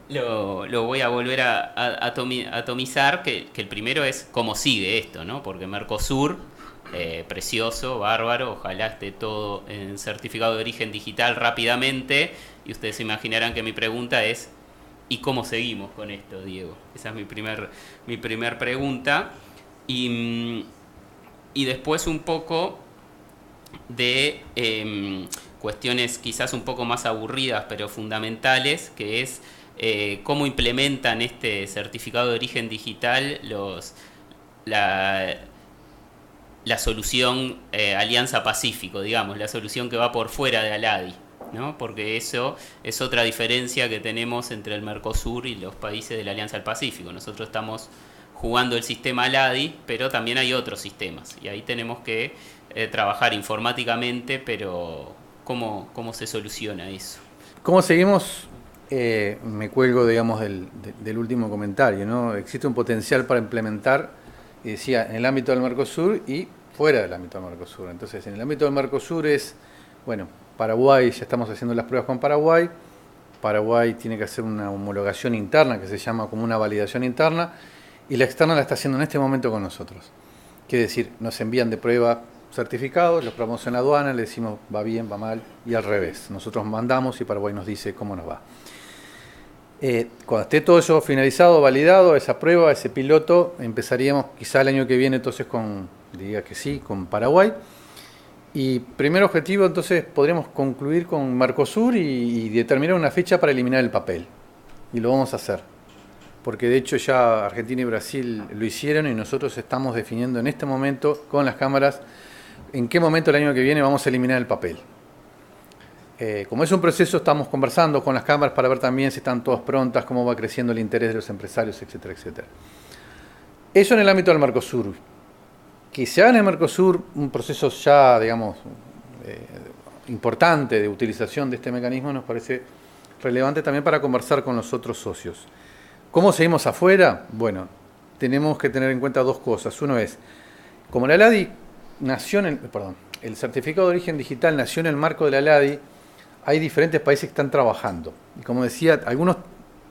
lo voy a volver a atomizar, que el primero es cómo sigue esto, ¿no? Porque Mercosur, precioso, bárbaro, ojalá esté todo en certificado de origen digital rápidamente, y ustedes se imaginarán que mi pregunta es, ¿y cómo seguimos con esto, Diego? Esa es mi primer pregunta. Y después un poco de cuestiones quizás un poco más aburridas, pero fundamentales, que es cómo implementan este certificado de origen digital la solución Alianza Pacífico, digamos, la solución que va por fuera de ALADI, ¿no? Porque eso es otra diferencia que tenemos entre el Mercosur y los países de la Alianza del Pacífico. Nosotros estamos jugando el sistema ALADI, pero también hay otros sistemas, y ahí tenemos que trabajar informáticamente, pero ¿cómo se soluciona eso? ¿Cómo seguimos? Me cuelgo, digamos, del último comentario, ¿no? Existe un potencial para implementar, y decía, en el ámbito del Mercosur y fuera del ámbito del Mercosur. Entonces, en el ámbito del Mercosur es, bueno, Paraguay, ya estamos haciendo las pruebas con Paraguay. Paraguay tiene que hacer una homologación interna, que se llama como una validación interna, y la externa la está haciendo en este momento con nosotros. Quiere decir, nos envían de prueba certificados, los probamos en la aduana, le decimos va bien, va mal, y al revés. Nosotros mandamos y Paraguay nos dice cómo nos va. Cuando esté todo eso finalizado, validado, esa prueba, ese piloto, empezaríamos quizá el año que viene entonces diría que sí, con Paraguay. Y primer objetivo entonces podríamos concluir con Mercosur y determinar una fecha para eliminar el papel. Y lo vamos a hacer. Porque de hecho ya Argentina y Brasil lo hicieron y nosotros estamos definiendo en este momento con las cámaras en qué momento el año que viene vamos a eliminar el papel. Como es un proceso, estamos conversando con las cámaras para ver también si están todas prontas, cómo va creciendo el interés de los empresarios, etcétera, etcétera. Eso en el ámbito del Mercosur. Que se haga en el Mercosur un proceso ya, digamos, importante de utilización de este mecanismo nos parece relevante también para conversar con los otros socios. ¿Cómo seguimos afuera? Bueno, tenemos que tener en cuenta 2 cosas. Uno es, como la ALADI nació el certificado de origen digital nació en el marco de la ALADI, hay diferentes países que están trabajando. Y como decía, algunos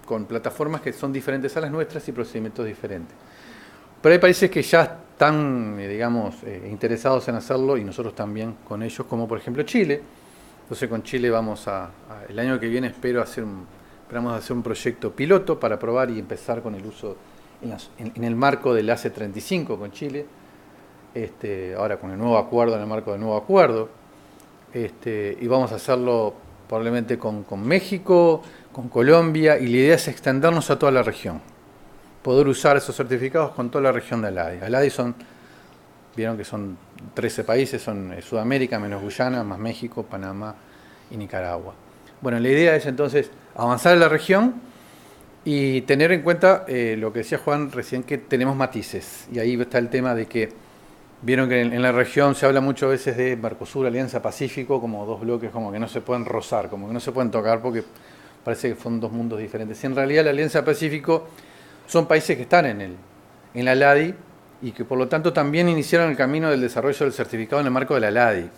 con plataformas que son diferentes a las nuestras y procedimientos diferentes. Pero hay países que ya están, digamos, interesados en hacerlo y nosotros también con ellos, como por ejemplo Chile. Entonces con Chile vamos el año que viene esperamos hacer un proyecto piloto para probar y empezar con el uso en el marco del ACE35 con Chile. Ahora con el nuevo acuerdo, en el marco del nuevo acuerdo. Y vamos a hacerlo probablemente con México, con Colombia, y la idea es extendernos a toda la región. Poder usar esos certificados con toda la región de ALADI. ALADI vieron que son 13 países, son Sudamérica menos Guyana, más México, Panamá y Nicaragua. Bueno, la idea es entonces avanzar en la región y tener en cuenta lo que decía Juan recién, que tenemos matices. Y ahí está el tema de que Vieron que en la región se habla muchas veces de Mercosur, Alianza Pacífico, como dos bloques como que no se pueden rozar, como que no se pueden tocar porque parece que son dos mundos diferentes. Y en realidad la Alianza Pacífico son países que están en la LADI y que por lo tanto también iniciaron el camino del desarrollo del certificado en el marco de la LADI.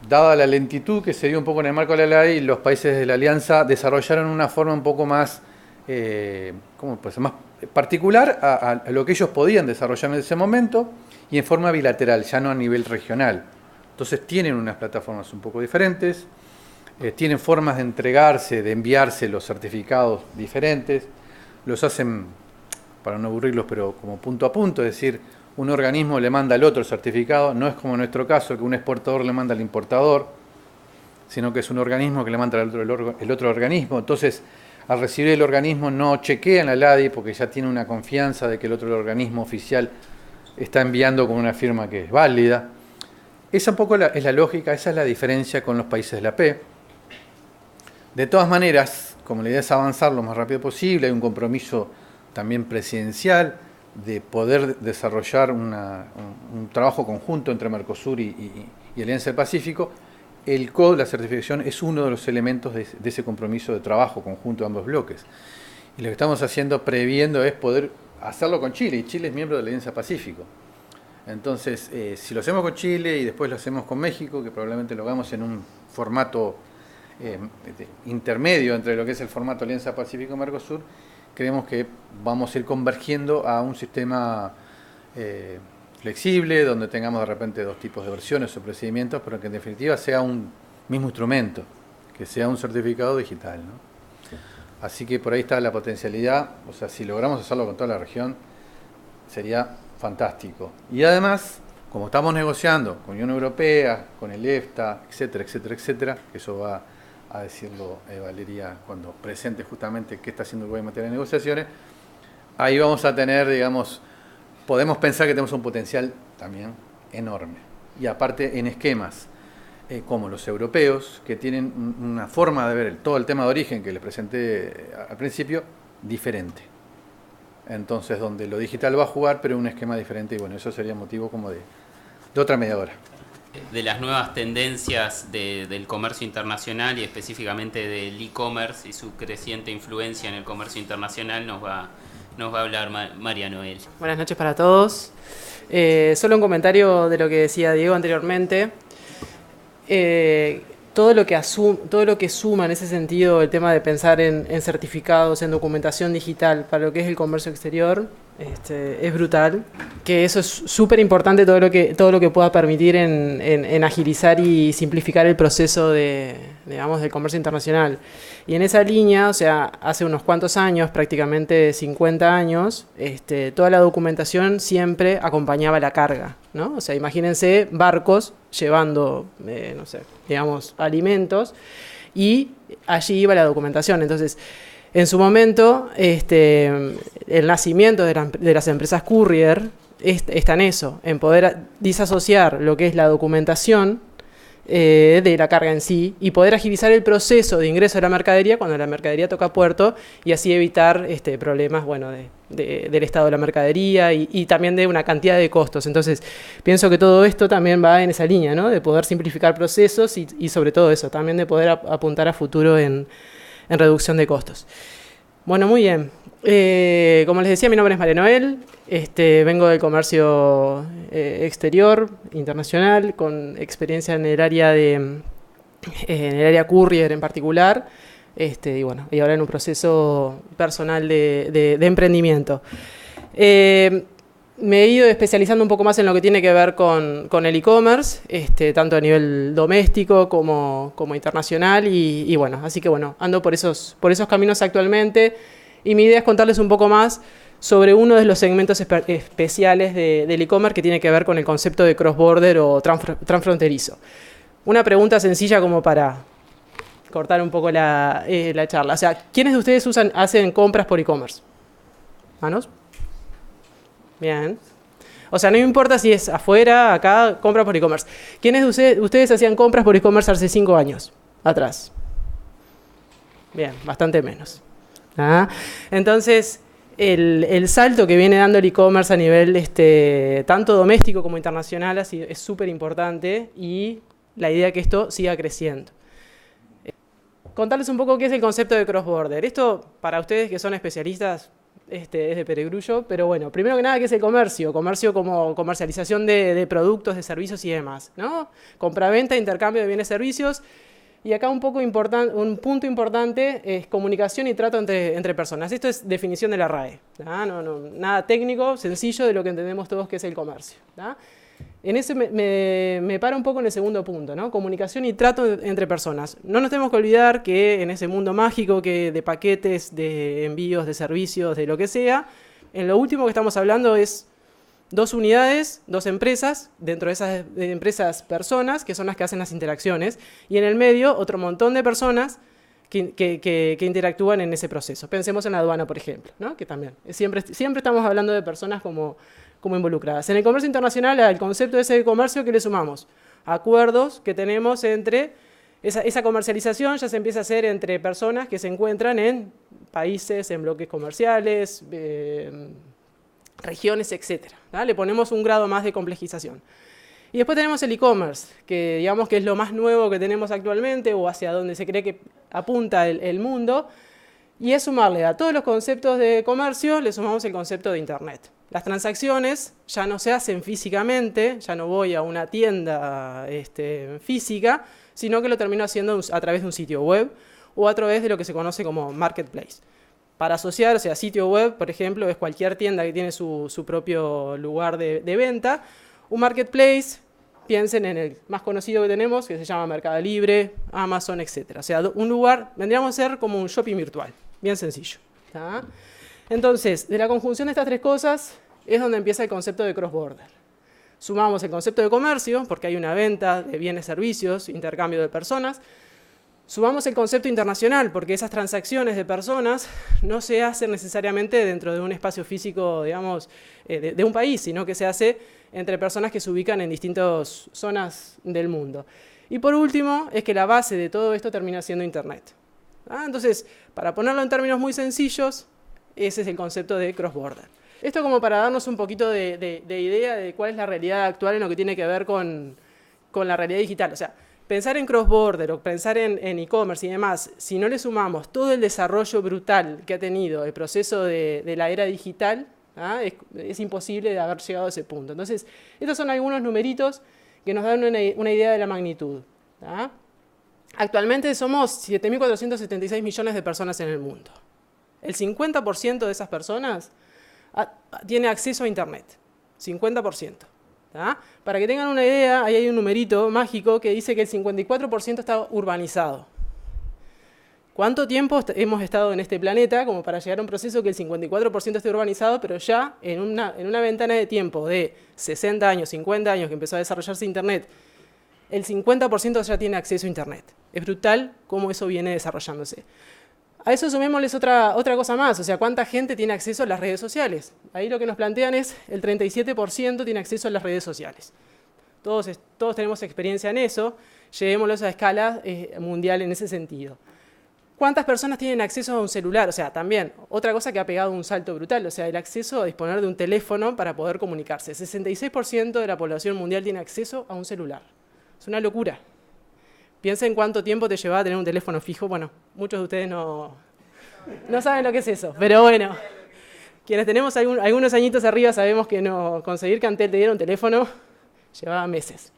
Dada la lentitud que se dio un poco en el marco de la LADI, los países de la Alianza desarrollaron una forma un poco más, más particular a lo que ellos podían desarrollar en ese momento y en forma bilateral, ya no a nivel regional. Entonces tienen unas plataformas un poco diferentes, tienen formas de entregarse, de enviarse los certificados diferentes, los hacen, para no aburrirlos, pero como punto a punto, es decir, un organismo le manda al otro el certificado, no es como en nuestro caso que un exportador le manda al importador, sino que es un organismo que le manda al otro, el otro organismo. Entonces, al recibir el organismo no chequea en la LADI porque ya tiene una confianza de que el otro organismo oficial está enviando con una firma que es válida. Esa un poco es la lógica, esa es la diferencia con los países de la P. De todas maneras, como la idea es avanzar lo más rápido posible, hay un compromiso también presidencial de poder desarrollar un trabajo conjunto entre Mercosur y Alianza del Pacífico. El COD, la certificación, es uno de los elementos de ese compromiso de trabajo conjunto de ambos bloques. Y lo que estamos haciendo, previendo, es poder hacerlo con Chile, y Chile es miembro de la Alianza Pacífico. Entonces, si lo hacemos con Chile y después lo hacemos con México, que probablemente lo hagamos en un formato intermedio entre lo que es el formato Alianza Pacífico-Mercosur, creemos que vamos a ir convergiendo a un sistema flexible, donde tengamos de repente dos tipos de versiones o procedimientos, pero que en definitiva sea un mismo instrumento, que sea un certificado digital, ¿no? Así que por ahí está la potencialidad, o sea, si logramos hacerlo con toda la región, sería fantástico. Y además, como estamos negociando con Unión Europea, con el EFTA, etcétera, etcétera, etcétera, que eso va a decirlo Valeria cuando presente justamente qué está haciendo Uruguay en materia de negociaciones, ahí vamos a tener, digamos, podemos pensar que tenemos un potencial también enorme. Y aparte en esquemas como los europeos, que tienen una forma de ver todo el tema de origen que les presenté al principio, diferente. Entonces, donde lo digital va a jugar, pero en un esquema diferente, y bueno, eso sería motivo como de otra media hora. De las nuevas tendencias del comercio internacional y específicamente del e-commerce y su creciente influencia en el comercio internacional nos va a hablar María Noel. Buenas noches para todos. Solo un comentario de lo que decía Diego anteriormente. Todo lo que suma en ese sentido el tema de pensar en certificados, en documentación digital para lo que es el comercio exterior, es brutal. Que eso es súper importante, todo lo que pueda permitir en agilizar y simplificar el proceso del comercio internacional. Y en esa línea, o sea, hace unos cuantos años, prácticamente 50 años, toda la documentación siempre acompañaba la carga, ¿no? O sea, imagínense barcos llevando, alimentos, y allí iba la documentación. Entonces, en su momento, el nacimiento de las empresas courier está en eso, en poder disasociar lo que es la documentación de la carga en sí y poder agilizar el proceso de ingreso de la mercadería cuando la mercadería toca puerto y así evitar problemas del estado de la mercadería y también de una cantidad de costos. Entonces, pienso que todo esto también va en esa línea, ¿no? De poder simplificar procesos y sobre todo eso, también de poder apuntar a futuro en reducción de costos. Bueno, muy bien. Como les decía, mi nombre es María Noel. Vengo del comercio exterior, internacional, con experiencia en el área courier en particular. Y ahora en un proceso personal de emprendimiento. Me he ido especializando un poco más en lo que tiene que ver con el e-commerce, tanto a nivel doméstico como internacional, y así que ando por esos caminos actualmente, y mi idea es contarles un poco más sobre uno de los segmentos especiales del e-commerce que tiene que ver con el concepto de cross-border o transfronterizo. Una pregunta sencilla como para cortar un poco la charla. O sea, ¿quiénes de ustedes hacen compras por e-commerce? ¿Manos? Bien. O sea, no importa si es afuera, acá, compras por e-commerce. ¿Quiénes de ustedes hacían compras por e-commerce hace 5 años atrás? Bien, bastante menos. Entonces, el salto que viene dando el e-commerce a nivel tanto doméstico como internacional es súper importante y la idea es que esto siga creciendo. Contarles un poco qué es el concepto de cross-border. Esto, para ustedes que son especialistas, es de perogrullo, pero bueno, primero que nada, ¿qué es el comercio? Comercio como comercialización de productos, de servicios y demás, ¿no? Compra-venta, intercambio de bienes y servicios. Y acá un punto importante es comunicación y trato entre personas. Esto es definición de la RAE. Nada técnico, sencillo de lo que entendemos todos que es el comercio. En ese me paro un poco en el segundo punto, ¿no? Comunicación y trato entre personas. No nos tenemos que olvidar que en ese mundo mágico que de paquetes, de envíos, de servicios, de lo que sea, en lo último que estamos hablando es 2 unidades, 2 empresas, dentro de esas empresas personas, que son las que hacen las interacciones, y en el medio otro montón de personas que interactúan en ese proceso. Pensemos en la aduana, por ejemplo, ¿no? Que también siempre estamos hablando de personas como involucradas. En el comercio internacional, al concepto ese de comercio, ¿qué le sumamos? Acuerdos que tenemos entre esa comercialización ya se empieza a hacer entre personas que se encuentran en países, en bloques comerciales, regiones, etc. Le ponemos un grado más de complejización. Y después tenemos el e-commerce, que digamos que es lo más nuevo que tenemos actualmente o hacia donde se cree que apunta el mundo, y es sumarle a todos los conceptos de comercio, le sumamos el concepto de Internet. Las transacciones ya no se hacen físicamente, ya no voy a una tienda física, sino que lo termino haciendo a través de un sitio web o a través de lo que se conoce como marketplace. Para asociar, o sea, sitio web, por ejemplo, es cualquier tienda que tiene su propio lugar de venta. Un marketplace, piensen en el más conocido que tenemos, que se llama Mercado Libre, Amazon, etc. O sea, un lugar, vendríamos a ser como un shopping virtual, bien sencillo. ¿Tá? Entonces, de la conjunción de estas 3 cosas es donde empieza el concepto de cross-border. Sumamos el concepto de comercio, porque hay una venta de bienes, servicios, intercambio de personas. Sumamos el concepto internacional, porque esas transacciones de personas no se hacen necesariamente dentro de un espacio físico, digamos, de un país, sino que se hace entre personas que se ubican en distintas zonas del mundo. Y por último, es que la base de todo esto termina siendo Internet. Entonces, para ponerlo en términos muy sencillos, ese es el concepto de cross-border. Esto como para darnos un poquito de idea de cuál es la realidad actual en lo que tiene que ver con la realidad digital. O sea, pensar en cross-border o pensar en e-commerce y demás, si no le sumamos todo el desarrollo brutal que ha tenido el proceso de la era digital, es imposible de haber llegado a ese punto. Entonces, estos son algunos numeritos que nos dan una idea de la magnitud. Actualmente somos 7.476 millones de personas en el mundo. El 50% de esas personas tiene acceso a Internet. 50%. Para que tengan una idea, ahí hay un numerito mágico que dice que el 54% está urbanizado. ¿Cuánto tiempo hemos estado en este planeta como para llegar a un proceso que el 54% esté urbanizado, pero ya en una ventana de tiempo de 60 años, 50 años que empezó a desarrollarse Internet, el 50% ya tiene acceso a Internet? Es brutal cómo eso viene desarrollándose. A eso sumémosles otra cosa más, o sea, ¿cuánta gente tiene acceso a las redes sociales? Ahí lo que nos plantean es el 37% tiene acceso a las redes sociales. Todos tenemos experiencia en eso, llevémoslo a escala mundial en ese sentido. ¿Cuántas personas tienen acceso a un celular? O sea, también, otra cosa que ha pegado un salto brutal, o sea, el acceso a disponer de un teléfono para poder comunicarse. 66% de la población mundial tiene acceso a un celular. Es una locura. Piensa en cuánto tiempo te llevaba a tener un teléfono fijo. Bueno, muchos de ustedes no saben lo que es eso, pero bueno, quienes tenemos algunos añitos arriba sabemos que conseguir que Antel te diera un teléfono llevaba meses.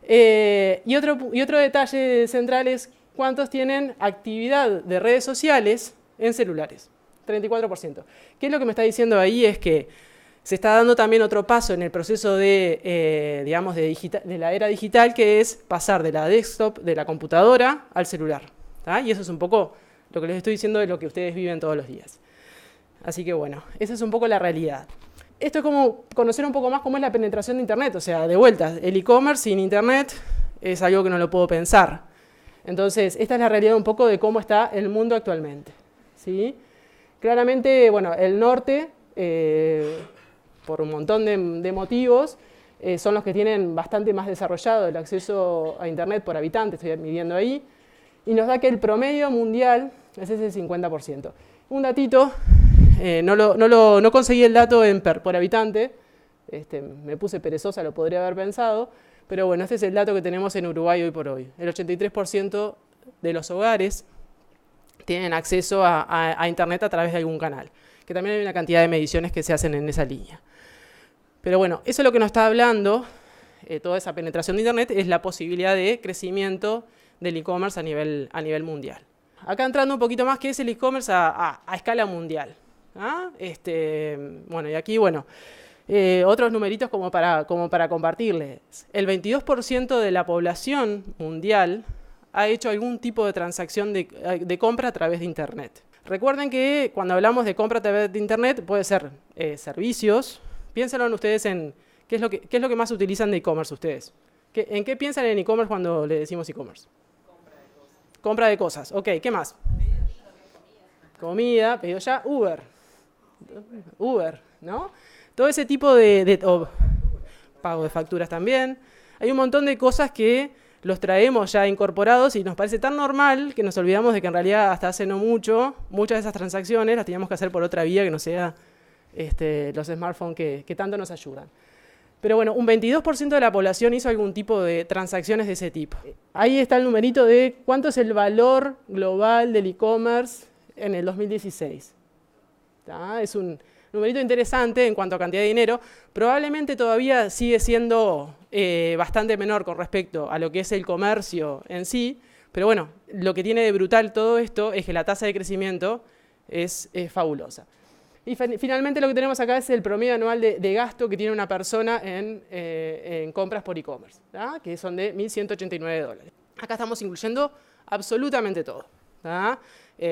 Y otro detalle central es cuántos tienen actividad de redes sociales en celulares. 34%. ¿Qué es lo que me está diciendo ahí? Es que se está dando también otro paso en el proceso de la era digital, que es pasar de la desktop, de la computadora, al celular. Y eso es un poco lo que les estoy diciendo de lo que ustedes viven todos los días. Así que bueno, esa es un poco la realidad. Esto es como conocer un poco más cómo es la penetración de Internet. O sea, de vuelta, el e-commerce sin Internet es algo que no lo puedo pensar. Entonces, esta es la realidad un poco de cómo está el mundo actualmente. ¿Sí? Claramente, bueno, el norte, por un montón de motivos, son los que tienen bastante más desarrollado el acceso a Internet por habitante, estoy midiendo ahí, y nos da que el promedio mundial es ese 50%. Un datito No conseguí el dato por habitante. Me puse perezosa, lo podría haber pensado. Pero bueno, este es el dato que tenemos en Uruguay hoy por hoy. El 83% de los hogares tienen acceso a Internet a través de algún canal. Que también hay una cantidad de mediciones que se hacen en esa línea. Pero bueno, eso es lo que nos está hablando, toda esa penetración de Internet, es la posibilidad de crecimiento del e-commerce a nivel mundial. Acá entrando un poquito más, ¿qué es el e-commerce a escala mundial? ¿Ah? Bueno, y aquí, bueno, otros numeritos como para compartirles. El 22% de la población mundial ha hecho algún tipo de transacción de compra a través de Internet. Recuerden que cuando hablamos de compra a través de Internet puede ser servicios. Piénsenlo en ustedes en qué es lo que más utilizan de e-commerce ustedes. ¿En qué piensan en e-commerce cuando le decimos e-commerce? Compra de cosas. Ok, ¿qué más? Comida, pedido ya, Uber, ¿no? Todo ese tipo pago de facturas también. Hay un montón de cosas que los traemos ya incorporados y nos parece tan normal que nos olvidamos de que en realidad hasta hace no mucho, muchas de esas transacciones las teníamos que hacer por otra vía que no sea los smartphones que tanto nos ayudan. Pero bueno, un 22% de la población hizo algún tipo de transacciones de ese tipo. Ahí está el numerito de cuánto es el valor global del e-commerce en el 2016. ¿Tá? Es un numerito interesante en cuanto a cantidad de dinero. Probablemente todavía sigue siendo bastante menor con respecto a lo que es el comercio en sí. Pero bueno, lo que tiene de brutal todo esto es que la tasa de crecimiento es fabulosa. Y finalmente lo que tenemos acá es el promedio anual de gasto que tiene una persona en compras por e-commerce, que son de $1.189. Acá estamos incluyendo absolutamente todo.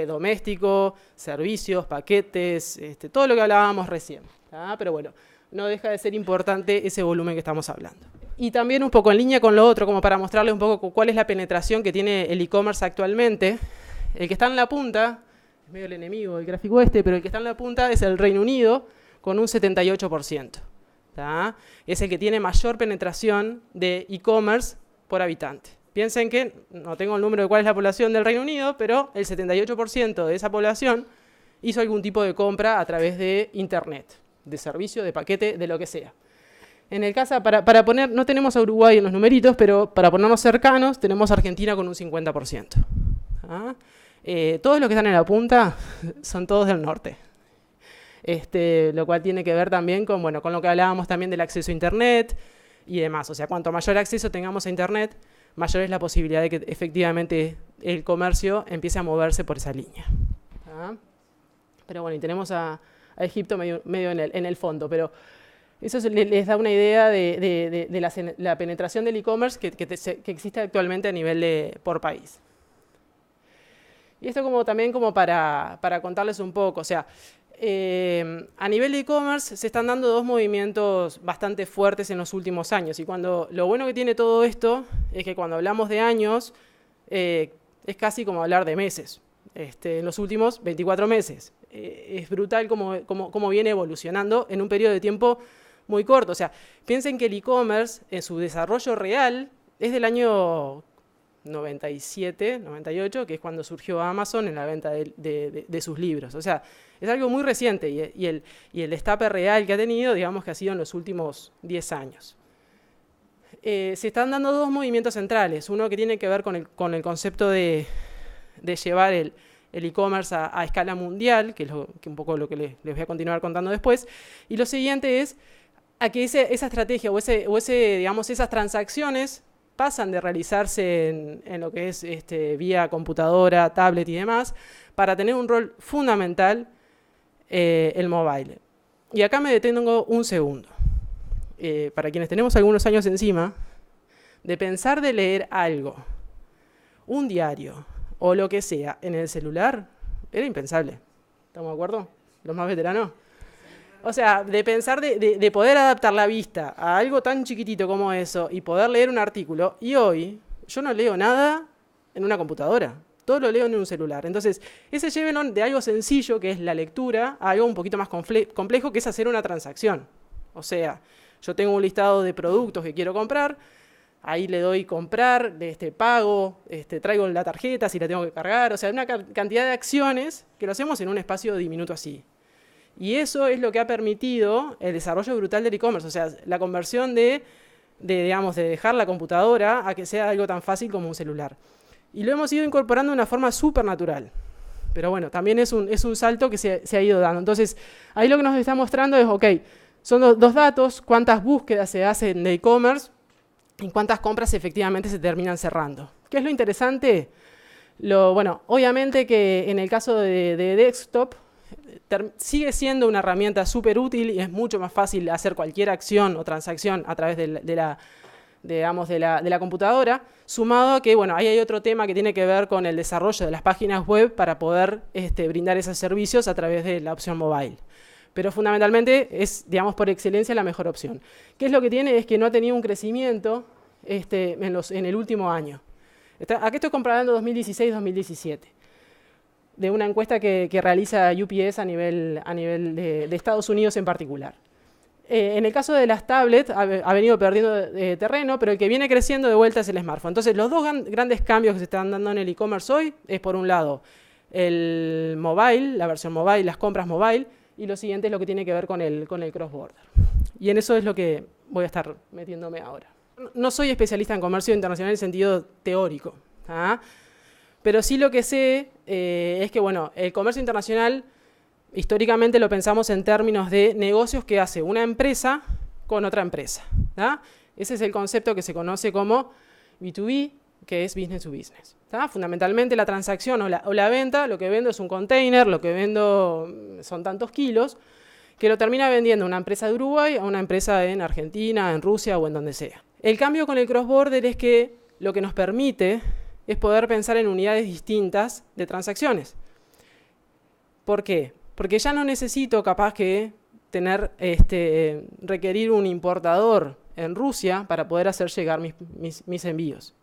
Doméstico, servicios, paquetes, todo lo que hablábamos recién. Pero bueno, no deja de ser importante ese volumen que estamos hablando. Y también un poco en línea con lo otro, como para mostrarles un poco cuál es la penetración que tiene el e-commerce actualmente. El que está en la punta, es medio el enemigo del gráfico pero el que está en la punta es el Reino Unido con un 78%. Es el que tiene mayor penetración de e-commerce por habitante. Piensen que no tengo el número de cuál es la población del Reino Unido, pero el 78% de esa población hizo algún tipo de compra a través de Internet, de servicio, de paquete, de lo que sea. En el caso, para poner, no tenemos a Uruguay en los numeritos, pero para ponernos cercanos, tenemos a Argentina con un 50%. Todos los que están en la punta son todos del norte. Lo cual tiene que ver también con lo que hablábamos también del acceso a Internet y demás. O sea, cuanto mayor acceso tengamos a Internet, mayor es la posibilidad de que efectivamente el comercio empiece a moverse por esa línea. Pero bueno, y tenemos a Egipto medio en el fondo, pero eso les da una idea de la penetración del e-commerce que existe actualmente a nivel por país. Y esto también para contarles un poco, o sea, a nivel de e-commerce se están dando dos movimientos bastante fuertes en los últimos años. Y lo bueno que tiene todo esto es que cuando hablamos de años, es casi como hablar de meses. En los últimos 24 meses. Es brutal cómo viene evolucionando en un periodo de tiempo muy corto. O sea, piensen que el e-commerce en su desarrollo real es del año 97, 98, que es cuando surgió Amazon en la venta de sus libros. O sea, es algo muy reciente y el destape real que ha tenido, digamos que ha sido en los últimos 10 años. Se están dando dos movimientos centrales. Uno que tiene que ver con el concepto de llevar el e-commerce a escala mundial, que es un poco lo que les voy a continuar contando después. Y lo siguiente es a que esa estrategia digamos, esas transacciones pasan de realizarse en lo que es vía computadora, tablet y demás, para tener un rol fundamental el mobile. Y acá me detengo un segundo. Para quienes tenemos algunos años encima, de pensar de leer algo, un diario o lo que sea en el celular, era impensable. ¿Estamos de acuerdo? Los más veteranos. O sea, de pensar de poder adaptar la vista a algo tan chiquitito como eso y poder leer un artículo. Y hoy yo no leo nada en una computadora. Todo lo leo en un celular. Entonces, ese lleven de algo sencillo, que es la lectura, a algo un poquito más complejo, que es hacer una transacción. O sea, yo tengo un listado de productos que quiero comprar, ahí le doy comprar, pago, traigo la tarjeta si la tengo que cargar. O sea, una cantidad de acciones que lo hacemos en un espacio diminuto así. Y eso es lo que ha permitido el desarrollo brutal del e-commerce, o sea, la conversión de dejar la computadora a que sea algo tan fácil como un celular. Y lo hemos ido incorporando de una forma súper natural. Pero bueno, también es un salto que se ha ido dando. Entonces, ahí lo que nos está mostrando es, ok, son dos datos, cuántas búsquedas se hacen de e-commerce y cuántas compras efectivamente se terminan cerrando. ¿Qué es lo interesante? Bueno, obviamente que en el caso de desktop, sigue siendo una herramienta súper útil y es mucho más fácil hacer cualquier acción o transacción a través de la computadora, sumado a que, bueno, ahí hay otro tema que tiene que ver con el desarrollo de las páginas web para poder brindar esos servicios a través de la opción mobile. Pero fundamentalmente es, digamos, por excelencia la mejor opción. ¿Qué es lo que tiene? Es que no ha tenido un crecimiento en el último año. Aquí estoy comparando 2016-2017. De una encuesta que realiza UPS a nivel de Estados Unidos en particular. En el caso de las tablets ha venido perdiendo terreno, pero el que viene creciendo de vuelta es el smartphone. Entonces, los dos grandes cambios que se están dando en el e-commerce hoy es, por un lado, el mobile, la versión mobile, las compras mobile, y lo siguiente es lo que tiene que ver con el cross-border. Y en eso es lo que voy a estar metiéndome ahora. No soy especialista en comercio internacional en el sentido teórico, ¿ah? Pero sí lo que sé es que, bueno, el comercio internacional históricamente lo pensamos en términos de negocios que hace una empresa con otra empresa, ¿tá? Ese es el concepto que se conoce como B2B, que es business to business, ¿tá? Fundamentalmente la transacción o la venta, lo que vendo es un container, lo que vendo son tantos kilos, que lo termina vendiendo una empresa de Uruguay a una empresa en Argentina, en Rusia o en donde sea. El cambio con el cross-border es que lo que nos permite es poder pensar en unidades distintas de transacciones. ¿Por qué? Porque ya no necesito capaz que requerir un importador en Rusia para poder hacer llegar mis envíos.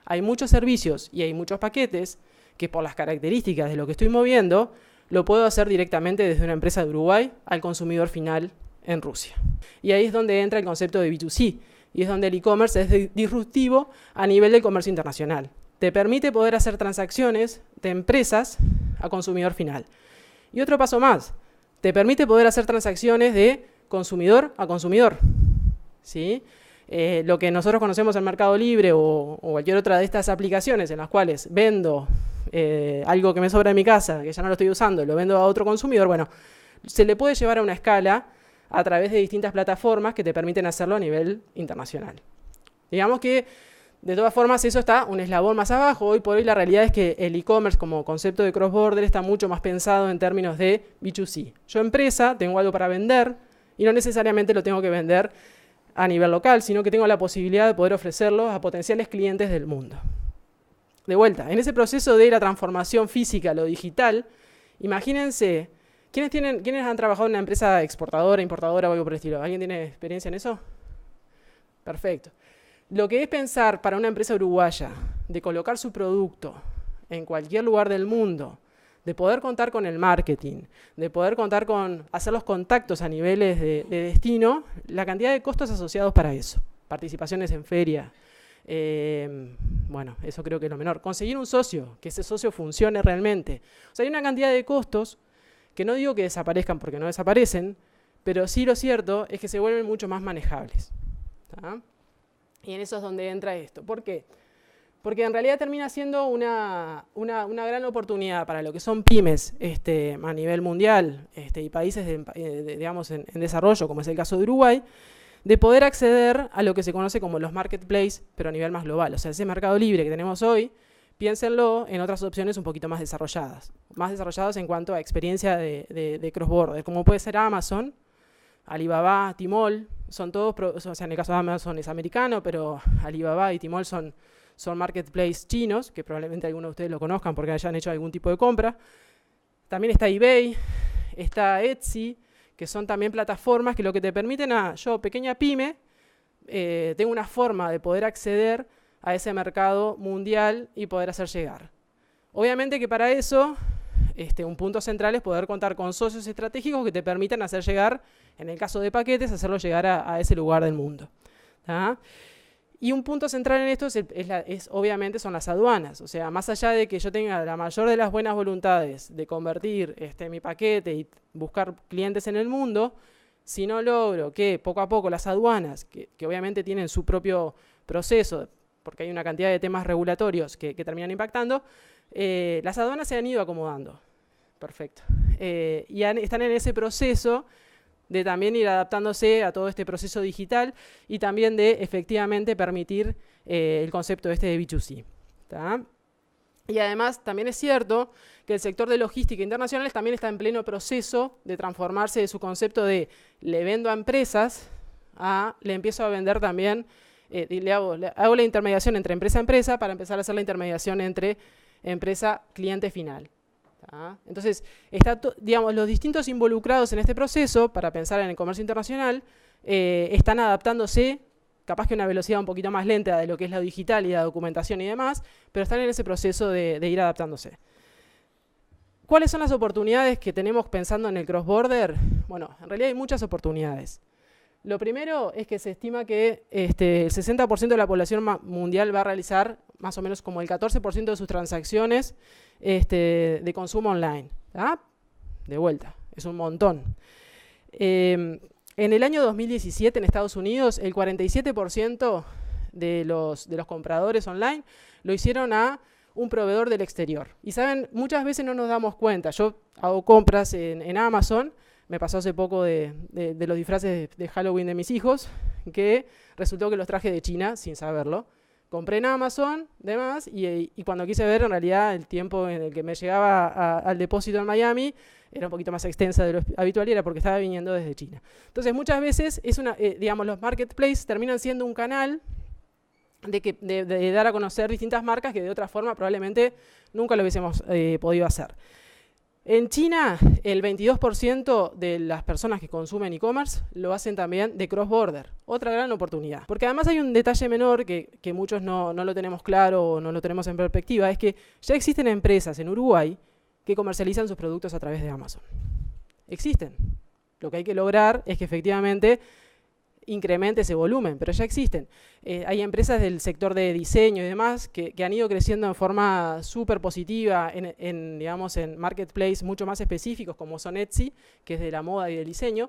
Hay muchos servicios y hay muchos paquetes que por las características de lo que estoy moviendo, lo puedo hacer directamente desde una empresa de Uruguay al consumidor final en Rusia. Y ahí es donde entra el concepto de B2C y es donde el e-commerce es disruptivo a nivel del comercio internacional. Te permite poder hacer transacciones de empresas a consumidor final. Y otro paso más, te permite poder hacer transacciones de consumidor a consumidor, ¿sí? Lo que nosotros conocemos en Mercado Libre o cualquier otra de estas aplicaciones en las cuales vendo algo que me sobra en mi casa, que ya no lo estoy usando, lo vendo a otro consumidor, bueno, se le puede llevar a una escala a través de distintas plataformas que te permiten hacerlo a nivel internacional. Digamos que de todas formas, eso está un eslabón más abajo. Hoy por hoy la realidad es que el e-commerce como concepto de cross-border está mucho más pensado en términos de B2C. Yo empresa tengo algo para vender y no necesariamente lo tengo que vender a nivel local, sino que tengo la posibilidad de poder ofrecerlo a potenciales clientes del mundo. De vuelta, en ese proceso de la transformación física a lo digital, imagínense, ¿quiénes han trabajado en una empresa exportadora, importadora o algo por el estilo? ¿Alguien tiene experiencia en eso? Perfecto. Lo que es pensar para una empresa uruguaya de colocar su producto en cualquier lugar del mundo, de poder contar con el marketing, de poder contar con hacer los contactos a niveles de destino, la cantidad de costos asociados para eso, participaciones en feria, bueno, eso creo que es lo menor. Conseguir un socio, que ese socio funcione realmente. O sea, hay una cantidad de costos que no digo que desaparezcan porque no desaparecen, pero sí lo cierto es que se vuelven mucho más manejables, ¿tá? Y en eso es donde entra esto. ¿Por qué? Porque en realidad termina siendo una gran oportunidad para lo que son pymes a nivel mundial y países digamos en desarrollo, como es el caso de Uruguay, de poder acceder a lo que se conoce como los marketplaces, pero a nivel más global. O sea, ese mercado libre que tenemos hoy, piénsenlo en otras opciones un poquito más desarrolladas en cuanto a experiencia de cross-border, como puede ser Amazon, Alibaba, Tmall, son todos, o sea, en el caso de Amazon es americano, pero Alibaba y Tmall son marketplaces chinos, que probablemente algunos de ustedes lo conozcan porque hayan hecho algún tipo de compra. También está eBay, está Etsy, que son también plataformas que lo que te permiten a yo, pequeña pyme, tengo una forma de poder acceder a ese mercado mundial y poder hacer llegar. Obviamente que para eso un punto central es poder contar con socios estratégicos que te permitan hacer llegar, en el caso de paquetes, hacerlo llegar a ese lugar del mundo, ¿tá? Y un punto central en esto obviamente son las aduanas. O sea, más allá de que yo tenga la mayor de las buenas voluntades de convertir mi paquete y buscar clientes en el mundo, si no logro que poco a poco las aduanas, que obviamente tienen su propio proceso, porque hay una cantidad de temas regulatorios que terminan impactando, las aduanas se han ido acomodando. Perfecto. Y están en ese proceso de también ir adaptándose a todo este proceso digital y también de efectivamente permitir el concepto de B2C. ¿Tá? Y además también es cierto que el sector de logística internacional también está en pleno proceso de transformarse de su concepto de le vendo a empresas a le empiezo a vender también, le hago la intermediación entre empresa a empresa para empezar a hacer la intermediación entre empresa-cliente final. Entonces, digamos, los distintos involucrados en este proceso, para pensar en el comercio internacional, están adaptándose, capaz que a una velocidad un poquito más lenta de lo que es la digital y la documentación y demás, pero están en ese proceso de ir adaptándose. ¿Cuáles son las oportunidades que tenemos pensando en el cross-border? Bueno, en realidad hay muchas oportunidades. Lo primero es que se estima que el 60% de la población mundial va a realizar más o menos como el 14% de sus transacciones de consumo online. ¿Ah? De vuelta, es un montón. En el año 2017 en Estados Unidos, el 47% de los compradores online lo hicieron a un proveedor del exterior. Y saben, muchas veces no nos damos cuenta. Yo hago compras en Amazon. Me pasó hace poco de los disfraces de Halloween de mis hijos, que resultó que los traje de China sin saberlo. Compré en Amazon, demás, y cuando quise ver, en realidad, el tiempo en el que me llegaba al depósito en Miami era un poquito más extensa de lo habitual y era porque estaba viniendo desde China. Entonces, muchas veces, digamos, los marketplaces terminan siendo un canal de dar a conocer distintas marcas que de otra forma probablemente nunca lo hubiésemos podido hacer. En China, el 22% de las personas que consumen e-commerce lo hacen también de cross-border. Otra gran oportunidad. Porque además hay un detalle menor que muchos no lo tenemos claro o no lo tenemos en perspectiva, es que ya existen empresas en Uruguay que comercializan sus productos a través de Amazon. Existen. Lo que hay que lograr es que efectivamente incremente ese volumen, pero ya existen. Hay empresas del sector de diseño y demás que han ido creciendo de forma súper positiva digamos, en marketplace mucho más específicos como son Etsy, que es de la moda y del diseño,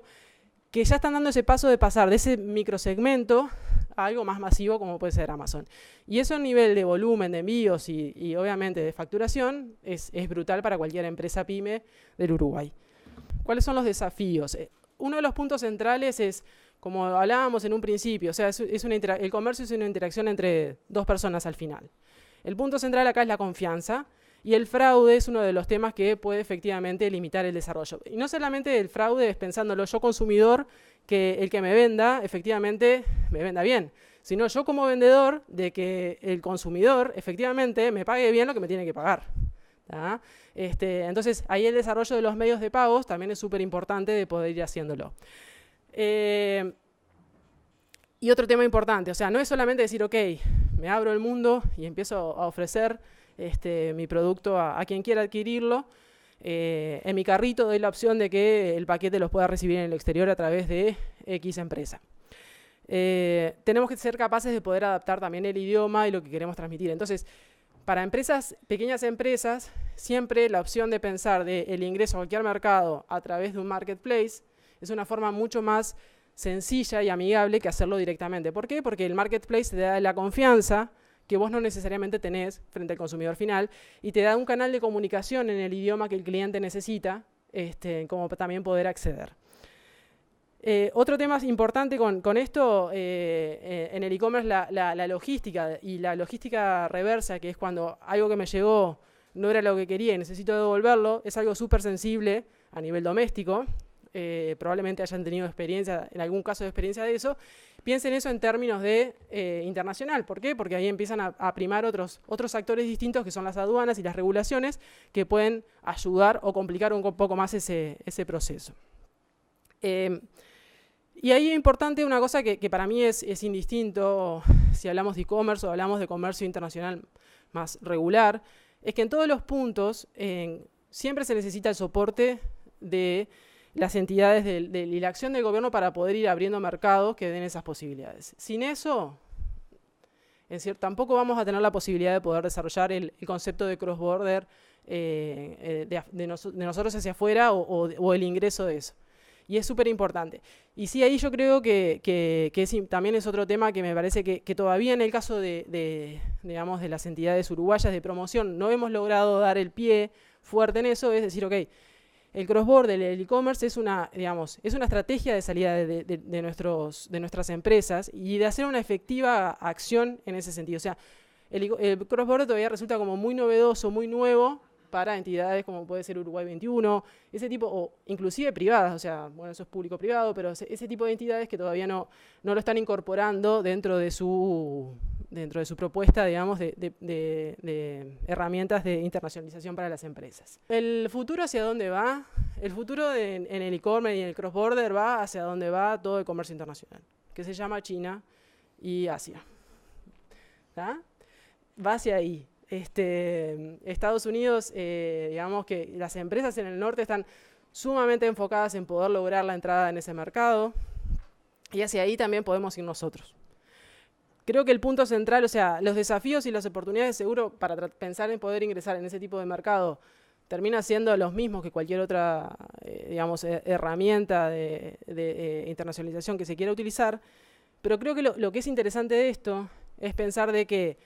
que ya están dando ese paso de pasar de ese microsegmento a algo más masivo como puede ser Amazon. Y eso a nivel de volumen, de envíos y obviamente de facturación es brutal para cualquier empresa pyme del Uruguay. ¿Cuáles son los desafíos? Uno de los puntos centrales es, como hablábamos en un principio, o sea, el comercio es una interacción entre dos personas al final. El punto central acá es la confianza y el fraude es uno de los temas que puede efectivamente limitar el desarrollo. Y no solamente el fraude es pensándolo yo consumidor, que el que me venda efectivamente me venda bien, sino yo como vendedor de que el consumidor efectivamente me pague bien lo que me tiene que pagar. ¿Ah? Entonces ahí el desarrollo de los medios de pagos también es súper importante de poder ir haciéndolo. Y otro tema importante, o sea, no es solamente decir, ok, me abro el mundo y empiezo a ofrecer mi producto a quien quiera adquirirlo. En mi carrito doy la opción de que el paquete los pueda recibir en el exterior a través de X empresa. Tenemos que ser capaces de poder adaptar también el idioma y lo que queremos transmitir. Entonces, para pequeñas empresas, siempre la opción de pensar el ingreso a cualquier mercado a través de un marketplace es una forma mucho más sencilla y amigable que hacerlo directamente. ¿Por qué? Porque el marketplace te da la confianza que vos no necesariamente tenés frente al consumidor final y te da un canal de comunicación en el idioma que el cliente necesita, como también poder acceder. Otro tema importante con esto, en el e-commerce, la logística y la logística reversa, que es cuando algo que me llegó no era lo que quería y necesito devolverlo, es algo súper sensible a nivel doméstico. Probablemente hayan tenido experiencia, en algún caso de experiencia de eso. Piensen eso en términos de internacional. ¿Por qué? Porque ahí empiezan a primar otros actores distintos que son las aduanas y las regulaciones que pueden ayudar o complicar un poco más ese proceso. Y ahí es importante una cosa que para mí es indistinto si hablamos de e-commerce o hablamos de comercio internacional más regular, es que en todos los puntos siempre se necesita el soporte de las entidades y la acción del gobierno para poder ir abriendo mercados que den esas posibilidades. Sin eso, tampoco vamos a tener la posibilidad de poder desarrollar el concepto de cross-border de nosotros hacia afuera o el ingreso de eso. Y es súper importante. Y sí, ahí yo creo que también es otro tema que me parece que todavía en el caso digamos, de las entidades uruguayas de promoción no hemos logrado dar el pie fuerte en eso, es decir, ok, el cross-border, el e-commerce es una estrategia de salida de nuestras empresas y de hacer una efectiva acción en ese sentido. O sea, el cross-border todavía resulta como muy novedoso, muy nuevo para entidades como puede ser Uruguay 21, ese tipo, o inclusive privadas, o sea, bueno, eso es público-privado, pero ese tipo de entidades que todavía no lo están incorporando dentro de su propuesta, digamos, de herramientas de internacionalización para las empresas. ¿El futuro hacia dónde va? El futuro en el e-commerce y en el cross-border va hacia donde va todo el comercio internacional, que se llama China y Asia. ¿Tá? Va hacia ahí. Estados Unidos, digamos que las empresas en el norte están sumamente enfocadas en poder lograr la entrada en ese mercado y hacia ahí también podemos ir nosotros. Creo que el punto central, o sea, los desafíos y las oportunidades seguro para pensar en poder ingresar en ese tipo de mercado termina siendo los mismos que cualquier otra, digamos, herramienta de internacionalización que se quiera utilizar, pero creo que lo que es interesante de esto es pensar de que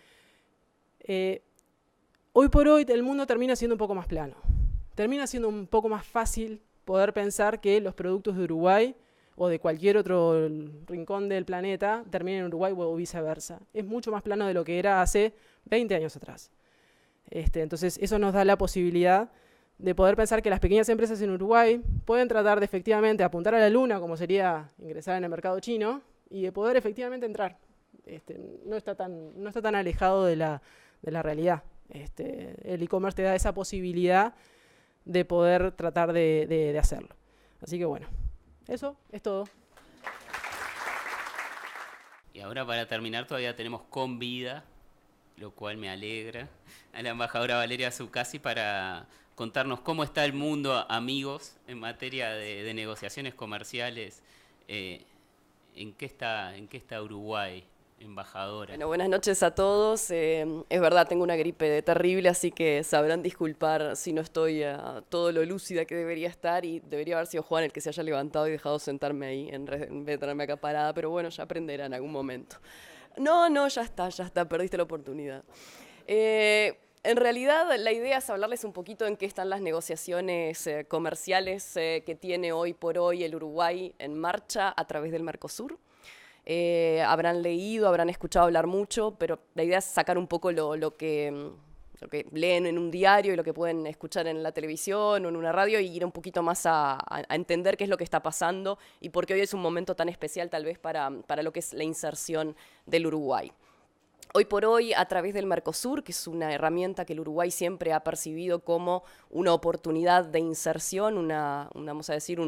hoy por hoy el mundo termina siendo un poco más plano. Termina siendo un poco más fácil poder pensar que los productos de Uruguay o de cualquier otro rincón del planeta terminen en Uruguay o viceversa. Es mucho más plano de lo que era hace 20 años atrás. Entonces eso nos da la posibilidad de poder pensar que las pequeñas empresas en Uruguay pueden tratar de efectivamente apuntar a la luna, como sería ingresar en el mercado chino, y de poder efectivamente entrar. No está tan alejado de la realidad. El e-commerce te da esa posibilidad de poder tratar de hacerlo. Así que bueno, eso es todo. Y ahora para terminar todavía tenemos con vida, lo cual me alegra, a la embajadora Valeria Zuccasi para contarnos cómo está el mundo, amigos, en materia de negociaciones comerciales. ¿En qué está Uruguay, embajadora? Bueno, buenas noches a todos. Es verdad, tengo una gripe terrible, así que sabrán disculpar si no estoy todo lo lúcida que debería estar, y debería haber sido Juan el que se haya levantado y dejado sentarme ahí en vez de tenerme acá parada, pero bueno, ya aprenderá en algún momento. No, ya está, perdiste la oportunidad. En realidad, la idea es hablarles un poquito en qué están las negociaciones comerciales que tiene hoy por hoy el Uruguay en marcha a través del Mercosur. Habrán leído, habrán escuchado hablar mucho, pero la idea es sacar un poco lo que leen en un diario y lo que pueden escuchar en la televisión o en una radio, y ir un poquito más a entender qué es lo que está pasando y por qué hoy es un momento tan especial tal vez para lo que es la inserción del Uruguay. Hoy por hoy, a través del Mercosur, que es una herramienta que el Uruguay siempre ha percibido como una oportunidad de inserción, vamos a decir,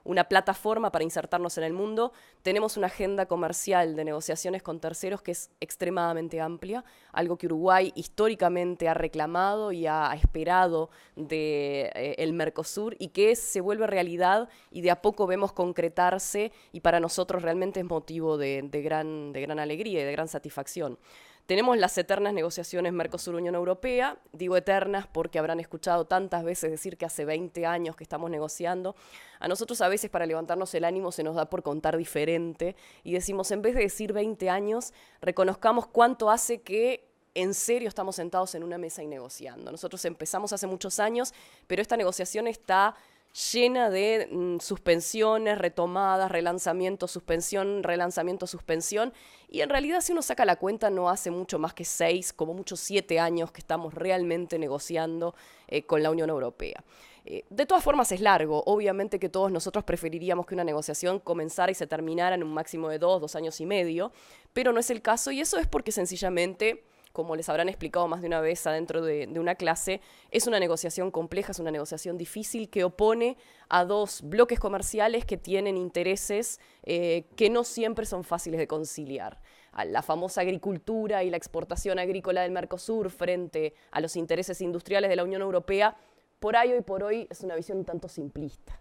una plataforma para insertarnos en el mundo, tenemos una agenda comercial de negociaciones con terceros que es extremadamente amplia, algo que Uruguay históricamente ha reclamado y ha esperado del Mercosur, y que se vuelve realidad y de a poco vemos concretarse, y para nosotros realmente es motivo de gran alegría y de gran satisfacción. Tenemos las eternas negociaciones Mercosur-Unión Europea. Digo eternas porque habrán escuchado tantas veces decir que hace 20 años que estamos negociando. A nosotros a veces para levantarnos el ánimo se nos da por contar diferente y decimos, en vez de decir 20 años, reconozcamos cuánto hace que en serio estamos sentados en una mesa y negociando. Nosotros empezamos hace muchos años, pero esta negociación está llena de suspensiones, retomadas, relanzamiento, suspensión, relanzamiento, suspensión, y en realidad si uno saca la cuenta no hace mucho más que 6, como mucho 7 años que estamos realmente negociando con la Unión Europea. De todas formas es largo, obviamente que todos nosotros preferiríamos que una negociación comenzara y se terminara en un máximo de 2 años y medio, pero no es el caso, y eso es porque sencillamente, como les habrán explicado más de una vez adentro de una clase, es una negociación compleja, es una negociación difícil que opone a dos bloques comerciales que tienen intereses que no siempre son fáciles de conciliar. A la famosa agricultura y la exportación agrícola del Mercosur frente a los intereses industriales de la Unión Europea, hoy por hoy es una visión un tanto simplista.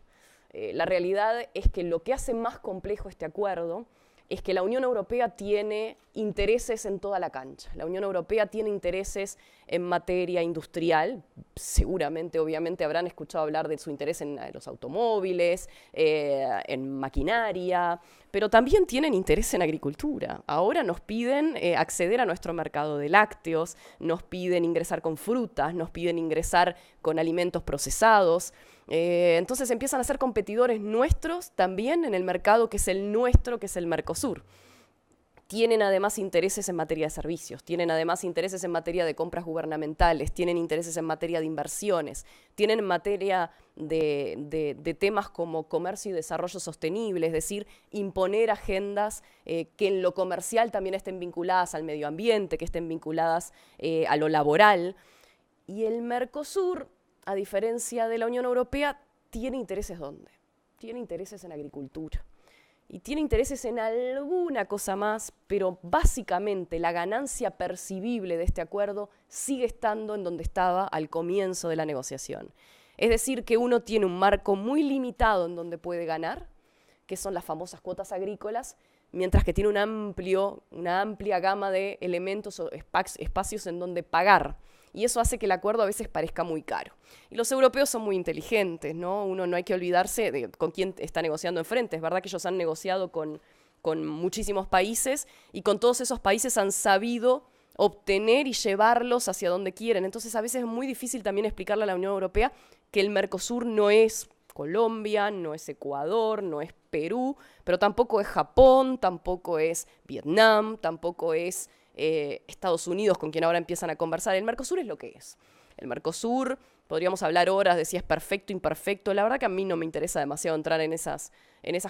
La realidad es que lo que hace más complejo este acuerdo es que la Unión Europea tiene intereses en toda la cancha. La Unión Europea tiene intereses en materia industrial. Seguramente, obviamente, habrán escuchado hablar de su interés en los automóviles, en maquinaria, pero también tienen interés en agricultura. Ahora nos piden acceder a nuestro mercado de lácteos, nos piden ingresar con frutas, nos piden ingresar con alimentos procesados. Entonces empiezan a ser competidores nuestros también en el mercado que es el nuestro, que es el Mercosur. Tienen además intereses en materia de servicios, tienen además intereses en materia de compras gubernamentales, tienen intereses en materia de inversiones, tienen en materia de temas como comercio y desarrollo sostenible, es decir, imponer agendas que en lo comercial también estén vinculadas al medio ambiente, que estén vinculadas a lo laboral. Y el Mercosur, a diferencia de la Unión Europea, tiene intereses ¿dónde? Tiene intereses en agricultura. Y tiene intereses en alguna cosa más, pero básicamente la ganancia percibible de este acuerdo sigue estando en donde estaba al comienzo de la negociación. Es decir, que uno tiene un marco muy limitado en donde puede ganar, que son las famosas cuotas agrícolas, mientras que tiene una amplia gama de elementos o espacios en donde pagar. Y eso hace que el acuerdo a veces parezca muy caro. Y los europeos son muy inteligentes, ¿no? Uno no hay que olvidarse de con quién está negociando enfrente. Es verdad que ellos han negociado con muchísimos países y con todos esos países han sabido obtener y llevarlos hacia donde quieren. Entonces a veces es muy difícil también explicarle a la Unión Europea que el Mercosur no es Colombia, no es Ecuador, no es Perú, pero tampoco es Japón, tampoco es Vietnam, tampoco es Estados Unidos, con quien ahora empiezan a conversar. El Mercosur es lo que es. El Mercosur, podríamos hablar horas de si es perfecto o imperfecto. La verdad que a mí no me interesa demasiado entrar en esas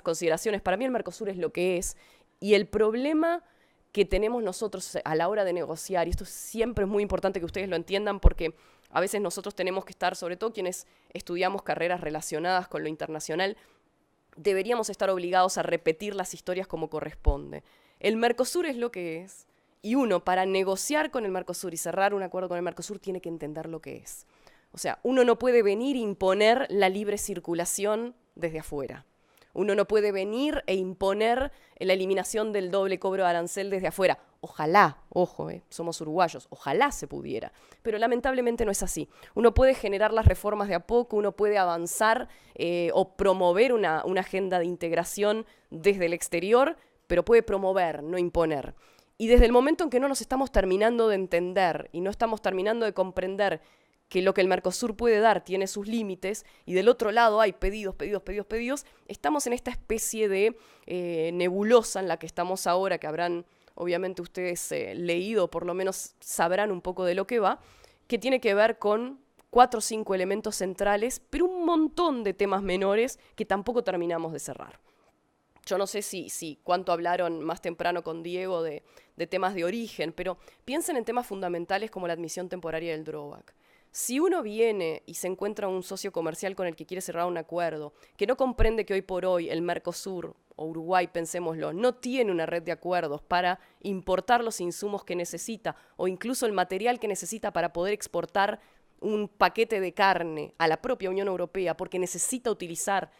consideraciones. Para mí el Mercosur es lo que es. Y el problema que tenemos nosotros a la hora de negociar, y esto siempre es muy importante que ustedes lo entiendan porque a veces nosotros tenemos que estar, sobre todo quienes estudiamos carreras relacionadas con lo internacional, deberíamos estar obligados a repetir las historias como corresponde. El Mercosur es lo que es. Y uno, para negociar con el Mercosur y cerrar un acuerdo con el Mercosur, tiene que entender lo que es. O sea, uno no puede venir e imponer la libre circulación desde afuera. Uno no puede venir e imponer la eliminación del doble cobro de arancel desde afuera. Ojalá, ojo, somos uruguayos, ojalá se pudiera. Pero lamentablemente no es así. Uno puede generar las reformas de a poco, uno puede avanzar o promover una agenda de integración desde el exterior, pero puede promover, no imponer. Y desde el momento en que no nos estamos terminando de entender y no estamos terminando de comprender que lo que el Mercosur puede dar tiene sus límites, y del otro lado hay pedidos, estamos en esta especie de nebulosa en la que estamos ahora, que habrán, obviamente ustedes leído, por lo menos sabrán un poco de lo que va, que tiene que ver con 4 o 5 elementos centrales, pero un montón de temas menores que tampoco terminamos de cerrar. Yo no sé si cuánto hablaron más temprano con Diego de temas de origen, pero piensen en temas fundamentales como la admisión temporaria del drawback. Si uno viene y se encuentra un socio comercial con el que quiere cerrar un acuerdo, que no comprende que hoy por hoy el Mercosur o Uruguay, pensémoslo, no tiene una red de acuerdos para importar los insumos que necesita o incluso el material que necesita para poder exportar un paquete de carne a la propia Unión Europea porque necesita utilizar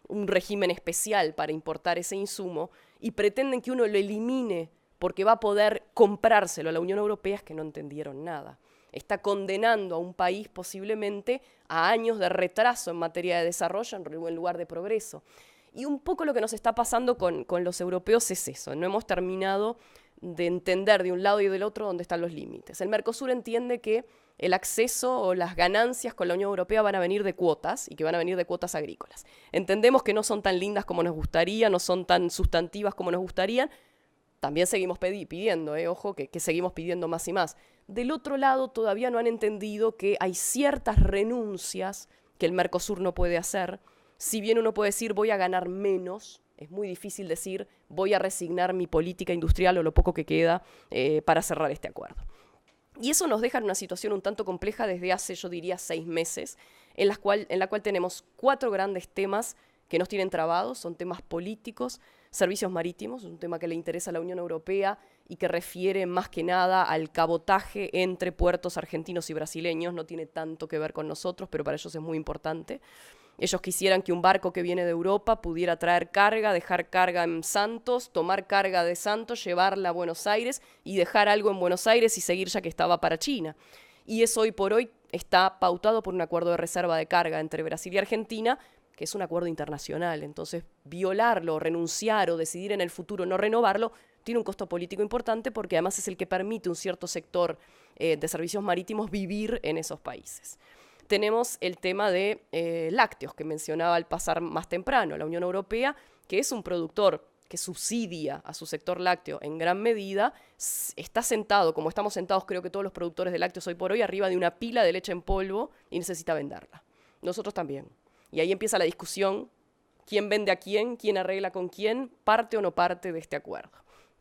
un régimen especial para importar ese insumo y pretenden que uno lo elimine porque va a poder comprárselo a la Unión Europea, es que no entendieron nada. Está condenando a un país posiblemente a años de retraso en materia de desarrollo en lugar de progreso. Y un poco lo que nos está pasando con los europeos es eso, no hemos terminado de entender de un lado y del otro dónde están los límites. El Mercosur entiende que el acceso o las ganancias con la Unión Europea van a venir de cuotas y que van a venir de cuotas agrícolas. Entendemos que no son tan lindas como nos gustaría, no son tan sustantivas como nos gustarían. También seguimos pidiendo, ojo, que seguimos pidiendo más y más. Del otro lado, todavía no han entendido que hay ciertas renuncias que el Mercosur no puede hacer. Si bien uno puede decir voy a ganar menos, es muy difícil decir voy a resignar mi política industrial o lo poco que queda para cerrar este acuerdo. Y eso nos deja en una situación un tanto compleja desde hace, yo diría, 6 meses, en la cual tenemos 4 grandes temas que nos tienen trabados. Son temas políticos, servicios marítimos, un tema que le interesa a la Unión Europea y que refiere más que nada al cabotaje entre puertos argentinos y brasileños. No tiene tanto que ver con nosotros, pero para ellos es muy importante. Ellos quisieran que un barco que viene de Europa pudiera traer carga, dejar carga en Santos, tomar carga de Santos, llevarla a Buenos Aires y dejar algo en Buenos Aires y seguir ya que estaba para China. Y eso hoy por hoy está pautado por un acuerdo de reserva de carga entre Brasil y Argentina, que es un acuerdo internacional. Entonces, violarlo, renunciar o decidir en el futuro no renovarlo tiene un costo político importante porque además es el que permite a un cierto sector de servicios marítimos vivir en esos países. Tenemos el tema de lácteos, que mencionaba al pasar más temprano. La Unión Europea, que es un productor que subsidia a su sector lácteo en gran medida, está sentado, como estamos sentados creo que todos los productores de lácteos hoy por hoy, arriba de una pila de leche en polvo y necesita venderla. Nosotros también. Y ahí empieza la discusión, quién vende a quién arregla con quién, parte o no parte de este acuerdo.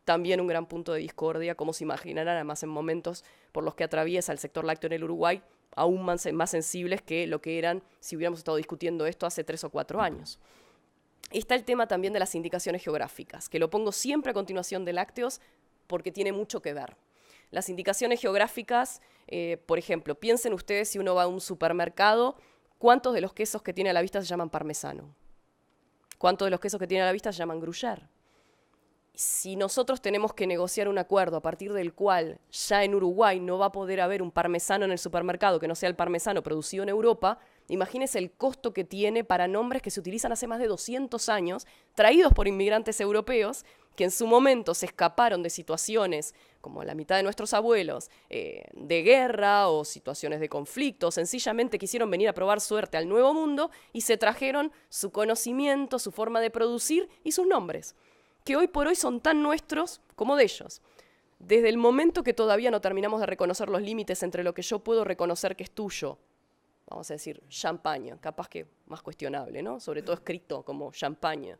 También un gran punto de discordia, como se imaginarán, además en momentos por los que atraviesa el sector lácteo en el Uruguay, aún más sensibles que lo que eran si hubiéramos estado discutiendo esto hace 3 o 4 años. Está el tema también de las indicaciones geográficas, que lo pongo siempre a continuación de lácteos porque tiene mucho que ver. Las indicaciones geográficas, por ejemplo, piensen ustedes si uno va a un supermercado, ¿cuántos de los quesos que tiene a la vista se llaman parmesano? ¿Cuántos de los quesos que tiene a la vista se llaman gruyère? Si nosotros tenemos que negociar un acuerdo a partir del cual ya en Uruguay no va a poder haber un parmesano en el supermercado que no sea el parmesano producido en Europa, imagínense el costo que tiene para nombres que se utilizan hace más de 200 años, traídos por inmigrantes europeos, que en su momento se escaparon de situaciones, como la mitad de nuestros abuelos, de guerra o situaciones de conflicto, sencillamente quisieron venir a probar suerte al Nuevo Mundo y se trajeron su conocimiento, su forma de producir y sus nombres, que hoy por hoy son tan nuestros como de ellos. Desde el momento que todavía no terminamos de reconocer los límites entre lo que yo puedo reconocer que es tuyo, vamos a decir, champaña, capaz que más cuestionable, ¿no? Sobre todo escrito como champaña.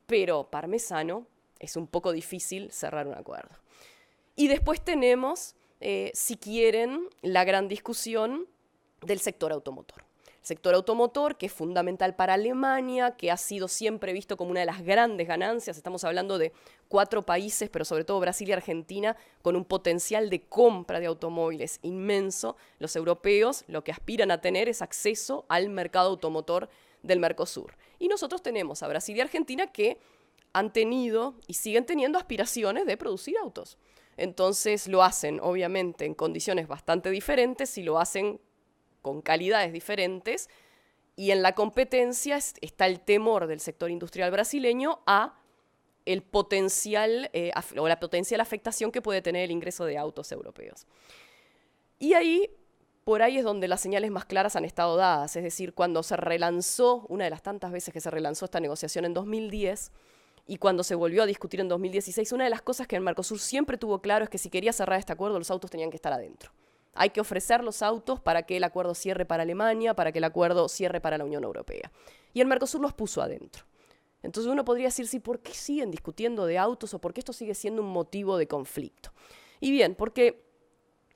Pero parmesano es un poco difícil cerrar un acuerdo. Y después tenemos, si quieren, la gran discusión del sector automotor. Sector automotor, que es fundamental para Alemania, que ha sido siempre visto como una de las grandes ganancias. Estamos hablando de 4 países, pero sobre todo Brasil y Argentina, con un potencial de compra de automóviles inmenso. Los europeos lo que aspiran a tener es acceso al mercado automotor del Mercosur. Y nosotros tenemos a Brasil y Argentina que han tenido y siguen teniendo aspiraciones de producir autos. Entonces lo hacen, obviamente, en condiciones bastante diferentes y lo hacen con calidades diferentes, y en la competencia está el temor del sector industrial brasileño a el potencial o la potencial afectación que puede tener el ingreso de autos europeos. Y ahí, por ahí es donde las señales más claras han estado dadas, es decir, cuando se relanzó, una de las tantas veces que se relanzó esta negociación en 2010, y cuando se volvió a discutir en 2016, una de las cosas que el Mercosur siempre tuvo claro es que si quería cerrar este acuerdo, los autos tenían que estar adentro. Hay que ofrecer los autos para que el acuerdo cierre para Alemania, para que el acuerdo cierre para la Unión Europea. Y el Mercosur los puso adentro. Entonces uno podría decir, sí, ¿por qué siguen discutiendo de autos o por qué esto sigue siendo un motivo de conflicto? Y bien, porque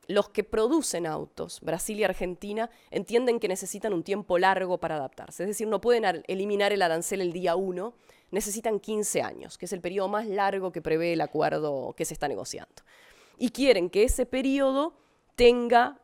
los que producen autos, Brasil y Argentina, entienden que necesitan un tiempo largo para adaptarse. Es decir, no pueden eliminar el arancel el día 1, necesitan 15 años, que es el periodo más largo que prevé el acuerdo que se está negociando. Y quieren que ese periodo tenga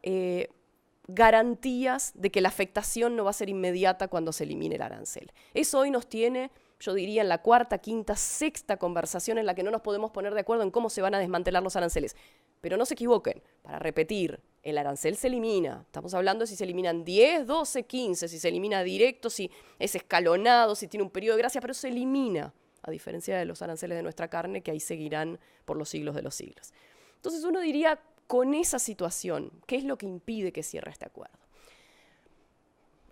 garantías de que la afectación no va a ser inmediata cuando se elimine el arancel. Eso hoy nos tiene, yo diría, en la 4ª, 5ª, 6ª conversación en la que no nos podemos poner de acuerdo en cómo se van a desmantelar los aranceles. Pero no se equivoquen, para repetir, el arancel se elimina. Estamos hablando de si se eliminan 10, 12, 15, si se elimina directo, si es escalonado, si tiene un periodo de gracia, pero se elimina, a diferencia de los aranceles de nuestra carne, que ahí seguirán por los siglos de los siglos. Entonces uno diría, con esa situación, ¿qué es lo que impide que cierre este acuerdo?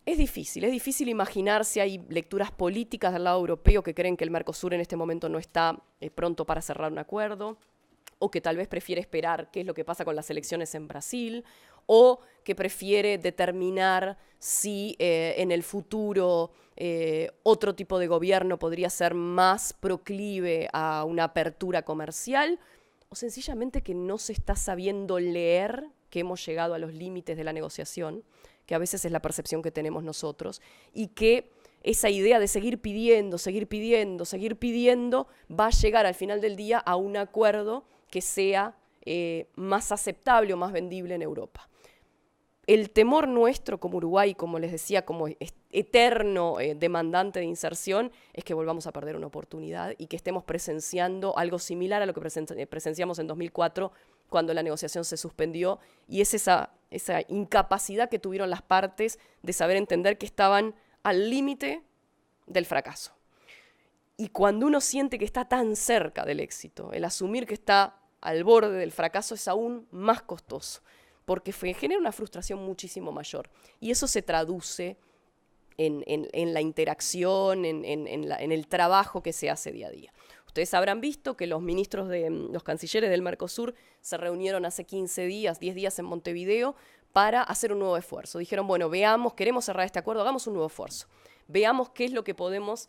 Es difícil imaginarse, hay lecturas políticas del lado europeo que creen que el Mercosur en este momento no está pronto para cerrar un acuerdo, o que tal vez prefiere esperar qué es lo que pasa con las elecciones en Brasil, o que prefiere determinar si en el futuro otro tipo de gobierno podría ser más proclive a una apertura comercial, o sencillamente que no se está sabiendo leer que hemos llegado a los límites de la negociación, que a veces es la percepción que tenemos nosotros, y que esa idea de seguir pidiendo, va a llegar al final del día a un acuerdo que sea más aceptable o más vendible en Europa. El temor nuestro como Uruguay, como les decía, como eterno demandante de inserción, es que volvamos a perder una oportunidad y que estemos presenciando algo similar a lo que presenciamos en 2004, cuando la negociación se suspendió, y es esa incapacidad que tuvieron las partes de saber entender que estaban al límite del fracaso. Y cuando uno siente que está tan cerca del éxito, el asumir que está al borde del fracaso es aún más costoso, porque genera una frustración muchísimo mayor. Y eso se traduce en la interacción, en el trabajo que se hace día a día. Ustedes habrán visto que los cancilleres del Mercosur se reunieron hace 15 días, 10 días en Montevideo para hacer un nuevo esfuerzo. Dijeron, bueno, veamos, queremos cerrar este acuerdo, hagamos un nuevo esfuerzo. Veamos qué es lo que podemos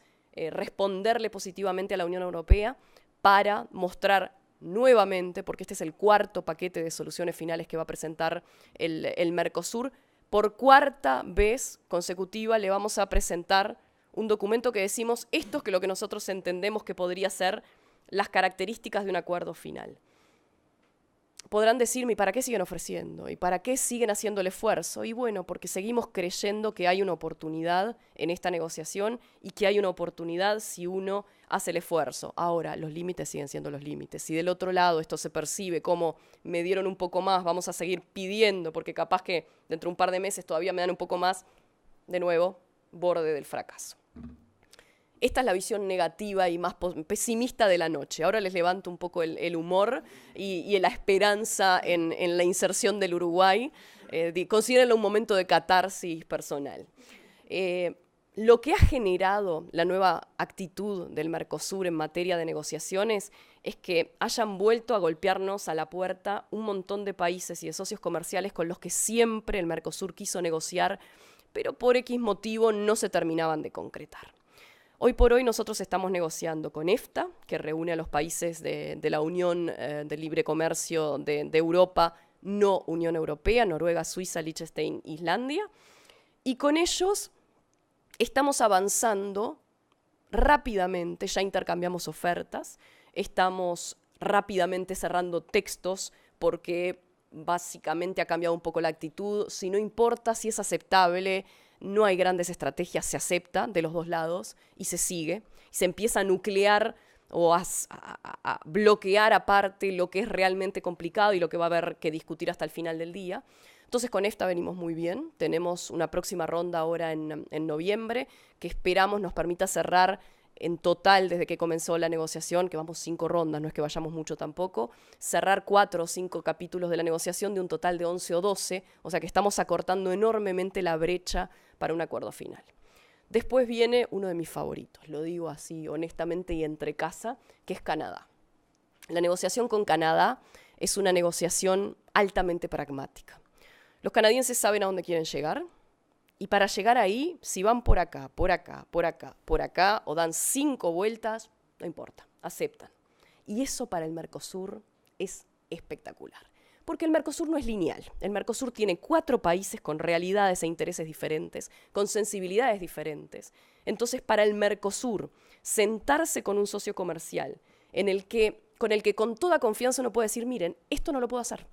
responderle positivamente a la Unión Europea para mostrar nuevamente, porque este es el cuarto paquete de soluciones finales que va a presentar el Mercosur, por cuarta vez consecutiva le vamos a presentar un documento que decimos, esto es lo que nosotros entendemos que podría ser las características de un acuerdo final. Podrán decirme, ¿y para qué siguen ofreciendo? ¿Y para qué siguen haciendo el esfuerzo? Y bueno, porque seguimos creyendo que hay una oportunidad en esta negociación y que hay una oportunidad si uno hace el esfuerzo. Ahora, los límites siguen siendo los límites. Si del otro lado esto se percibe como me dieron un poco más, vamos a seguir pidiendo, porque capaz que dentro de un par de meses todavía me dan un poco más, de nuevo, borde del fracaso. Esta es la visión negativa y más pesimista de la noche. Ahora les levanto un poco el humor y la esperanza en la inserción del Uruguay. Considérenlo un momento de catarsis personal. Lo que ha generado la nueva actitud del Mercosur en materia de negociaciones es que hayan vuelto a golpearnos a la puerta un montón de países y de socios comerciales con los que siempre el Mercosur quiso negociar, pero por X motivo no se terminaban de concretar. Hoy por hoy nosotros estamos negociando con EFTA, que reúne a los países de la Unión de Libre Comercio de Europa, no Unión Europea, Noruega, Suiza, Liechtenstein, Islandia, y con ellos estamos avanzando rápidamente, ya intercambiamos ofertas, estamos rápidamente cerrando textos porque básicamente ha cambiado un poco la actitud, si no importa si es aceptable, no hay grandes estrategias, se acepta de los dos lados y se sigue. Se empieza a nuclear o a bloquear aparte lo que es realmente complicado y lo que va a haber que discutir hasta el final del día. Entonces con EFTA venimos muy bien. Tenemos una próxima ronda ahora en noviembre que esperamos nos permita cerrar en total, desde que comenzó la negociación, que vamos 5 rondas, no es que vayamos mucho tampoco, cerrar 4 o 5 capítulos de la negociación de un total de 11 o 12, o sea que estamos acortando enormemente la brecha para un acuerdo final. Después viene uno de mis favoritos, lo digo así honestamente y entre casa, que es Canadá. La negociación con Canadá es una negociación altamente pragmática. Los canadienses saben a dónde quieren llegar, y para llegar ahí, si van por acá, por acá, por acá, por acá, o dan 5 vueltas, no importa, aceptan. Y eso para el Mercosur es espectacular. Porque el Mercosur no es lineal. El Mercosur tiene 4 países con realidades e intereses diferentes, con sensibilidades diferentes. Entonces, para el Mercosur, sentarse con un socio comercial con el que con toda confianza uno puede decir, miren, esto no lo puedo hacer.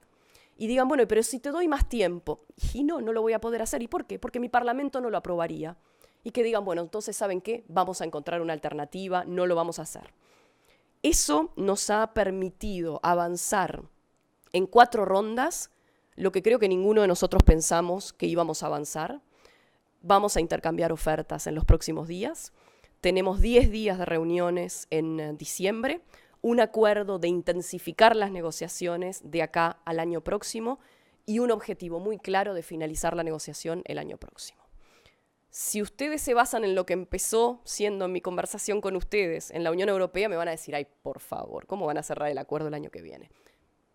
Y digan, bueno, pero si te doy más tiempo, y no lo voy a poder hacer. ¿Y por qué? Porque mi Parlamento no lo aprobaría. Y que digan, bueno, entonces, ¿saben qué? Vamos a encontrar una alternativa, no lo vamos a hacer. Eso nos ha permitido avanzar en 4 rondas, lo que creo que ninguno de nosotros pensamos que íbamos a avanzar. Vamos a intercambiar ofertas en los próximos días. Tenemos 10 días de reuniones en diciembre, un acuerdo de intensificar las negociaciones de acá al año próximo y un objetivo muy claro de finalizar la negociación el año próximo. Si ustedes se basan en lo que empezó siendo mi conversación con ustedes en la Unión Europea, me van a decir, ay, por favor, ¿cómo van a cerrar el acuerdo el año que viene?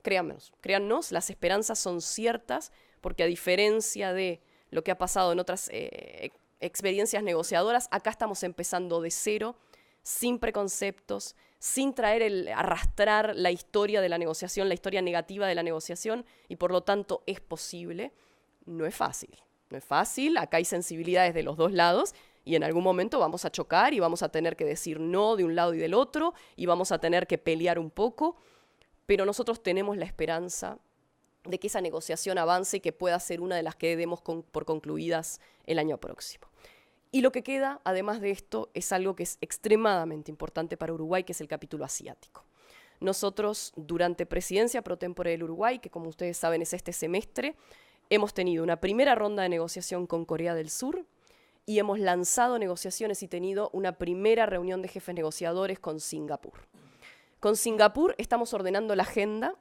Créannos, las esperanzas son ciertas, porque a diferencia de lo que ha pasado en otras experiencias negociadoras, acá estamos empezando de cero, sin preconceptos, sin arrastrar la historia de la negociación, la historia negativa de la negociación, y por lo tanto es posible. No es fácil, acá hay sensibilidades de los dos lados, y en algún momento vamos a chocar y vamos a tener que decir no de un lado y del otro, y vamos a tener que pelear un poco, pero nosotros tenemos la esperanza de que esa negociación avance y que pueda ser una de las que demos por concluidas el año próximo. Y lo que queda, además de esto, es algo que es extremadamente importante para Uruguay, que es el capítulo asiático. Nosotros, durante presidencia pro tempore del Uruguay, que como ustedes saben es este semestre, hemos tenido una primera ronda de negociación con Corea del Sur y hemos lanzado negociaciones y tenido una primera reunión de jefes negociadores con Singapur. Con Singapur estamos ordenando la agenda.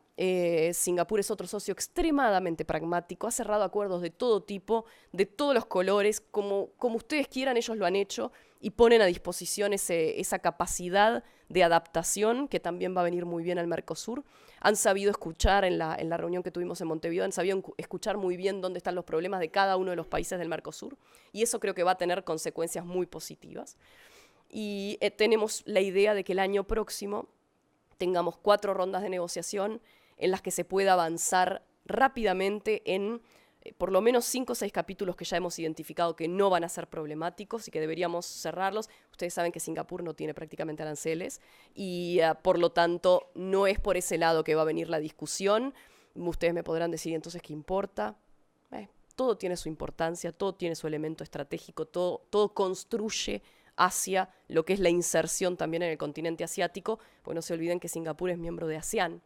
Singapur es otro socio extremadamente pragmático, ha cerrado acuerdos de todo tipo, de todos los colores, como ustedes quieran, ellos lo han hecho y ponen a disposición esa capacidad de adaptación que también va a venir muy bien al Mercosur. Han sabido escuchar en la reunión que tuvimos en Montevideo, han sabido escuchar muy bien dónde están los problemas de cada uno de los países del Mercosur y eso creo que va a tener consecuencias muy positivas. Y tenemos la idea de que el año próximo tengamos 4 rondas de negociación en las que se pueda avanzar rápidamente en por lo menos 5 o 6 capítulos que ya hemos identificado que no van a ser problemáticos y que deberíamos cerrarlos. Ustedes saben que Singapur no tiene prácticamente aranceles y por lo tanto no es por ese lado que va a venir la discusión. Ustedes me podrán decir entonces qué importa. Todo tiene su importancia, todo tiene su elemento estratégico, todo construye hacia lo que es la inserción también en el continente asiático, porque no se olviden que Singapur es miembro de ASEAN,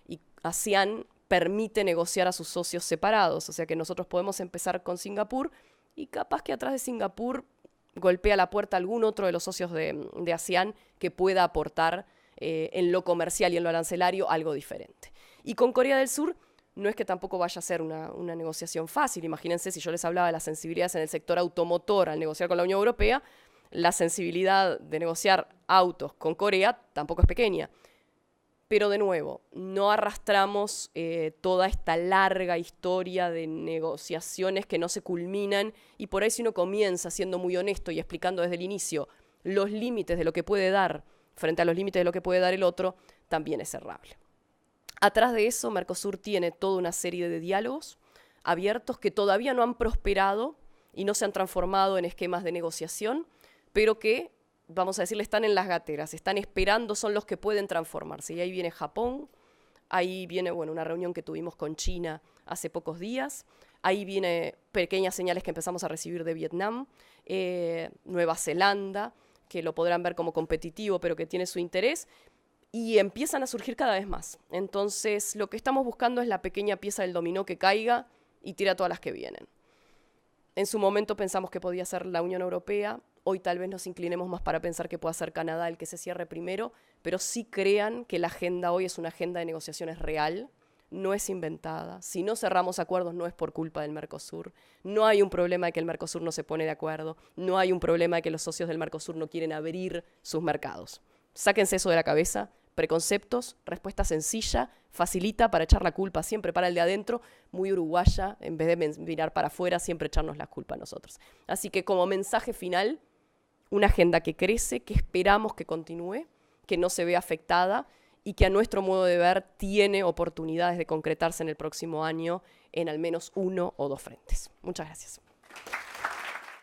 y ASEAN permite negociar a sus socios separados, o sea que nosotros podemos empezar con Singapur, y capaz que atrás de Singapur golpea la puerta algún otro de los socios de ASEAN que pueda aportar en lo comercial y en lo arancelario algo diferente. Y con Corea del Sur no es que tampoco vaya a ser una negociación fácil. Imagínense si yo les hablaba de las sensibilidades en el sector automotor al negociar con la Unión Europea, la sensibilidad de negociar autos con Corea tampoco es pequeña. Pero de nuevo, no arrastramos toda esta larga historia de negociaciones que no se culminan y por ahí si uno comienza siendo muy honesto y explicando desde el inicio los límites de lo que puede dar frente a los límites de lo que puede dar el otro, también es cerrable. Atrás de eso, Mercosur tiene toda una serie de diálogos abiertos que todavía no han prosperado y no se han transformado en esquemas de negociación, pero que, vamos a decirle, están en las gateras, están esperando, son los que pueden transformarse. Y ahí viene Japón, ahí viene una reunión que tuvimos con China hace pocos días, ahí viene pequeñas señales que empezamos a recibir de Vietnam, Nueva Zelanda, que lo podrán ver como competitivo, pero que tiene su interés, y empiezan a surgir cada vez más. Entonces, lo que estamos buscando es la pequeña pieza del dominó que caiga y tira todas las que vienen. En su momento pensamos que podía ser la Unión Europea, hoy tal vez nos inclinemos más para pensar que pueda ser Canadá el que se cierre primero, pero sí crean que la agenda hoy es una agenda de negociaciones real, no es inventada. Si no cerramos acuerdos no es por culpa del Mercosur, no hay un problema de que el Mercosur no se pone de acuerdo, no hay un problema de que los socios del Mercosur no quieren abrir sus mercados. Sáquense eso de la cabeza. Preconceptos, respuesta sencilla, facilita para echar la culpa siempre para el de adentro, muy uruguaya, en vez de mirar para afuera, siempre echarnos la culpa a nosotros. Así que como mensaje final, una agenda que crece, que esperamos que continúe, que no se vea afectada y que a nuestro modo de ver tiene oportunidades de concretarse en el próximo año en al menos 1 o 2 frentes. Muchas gracias.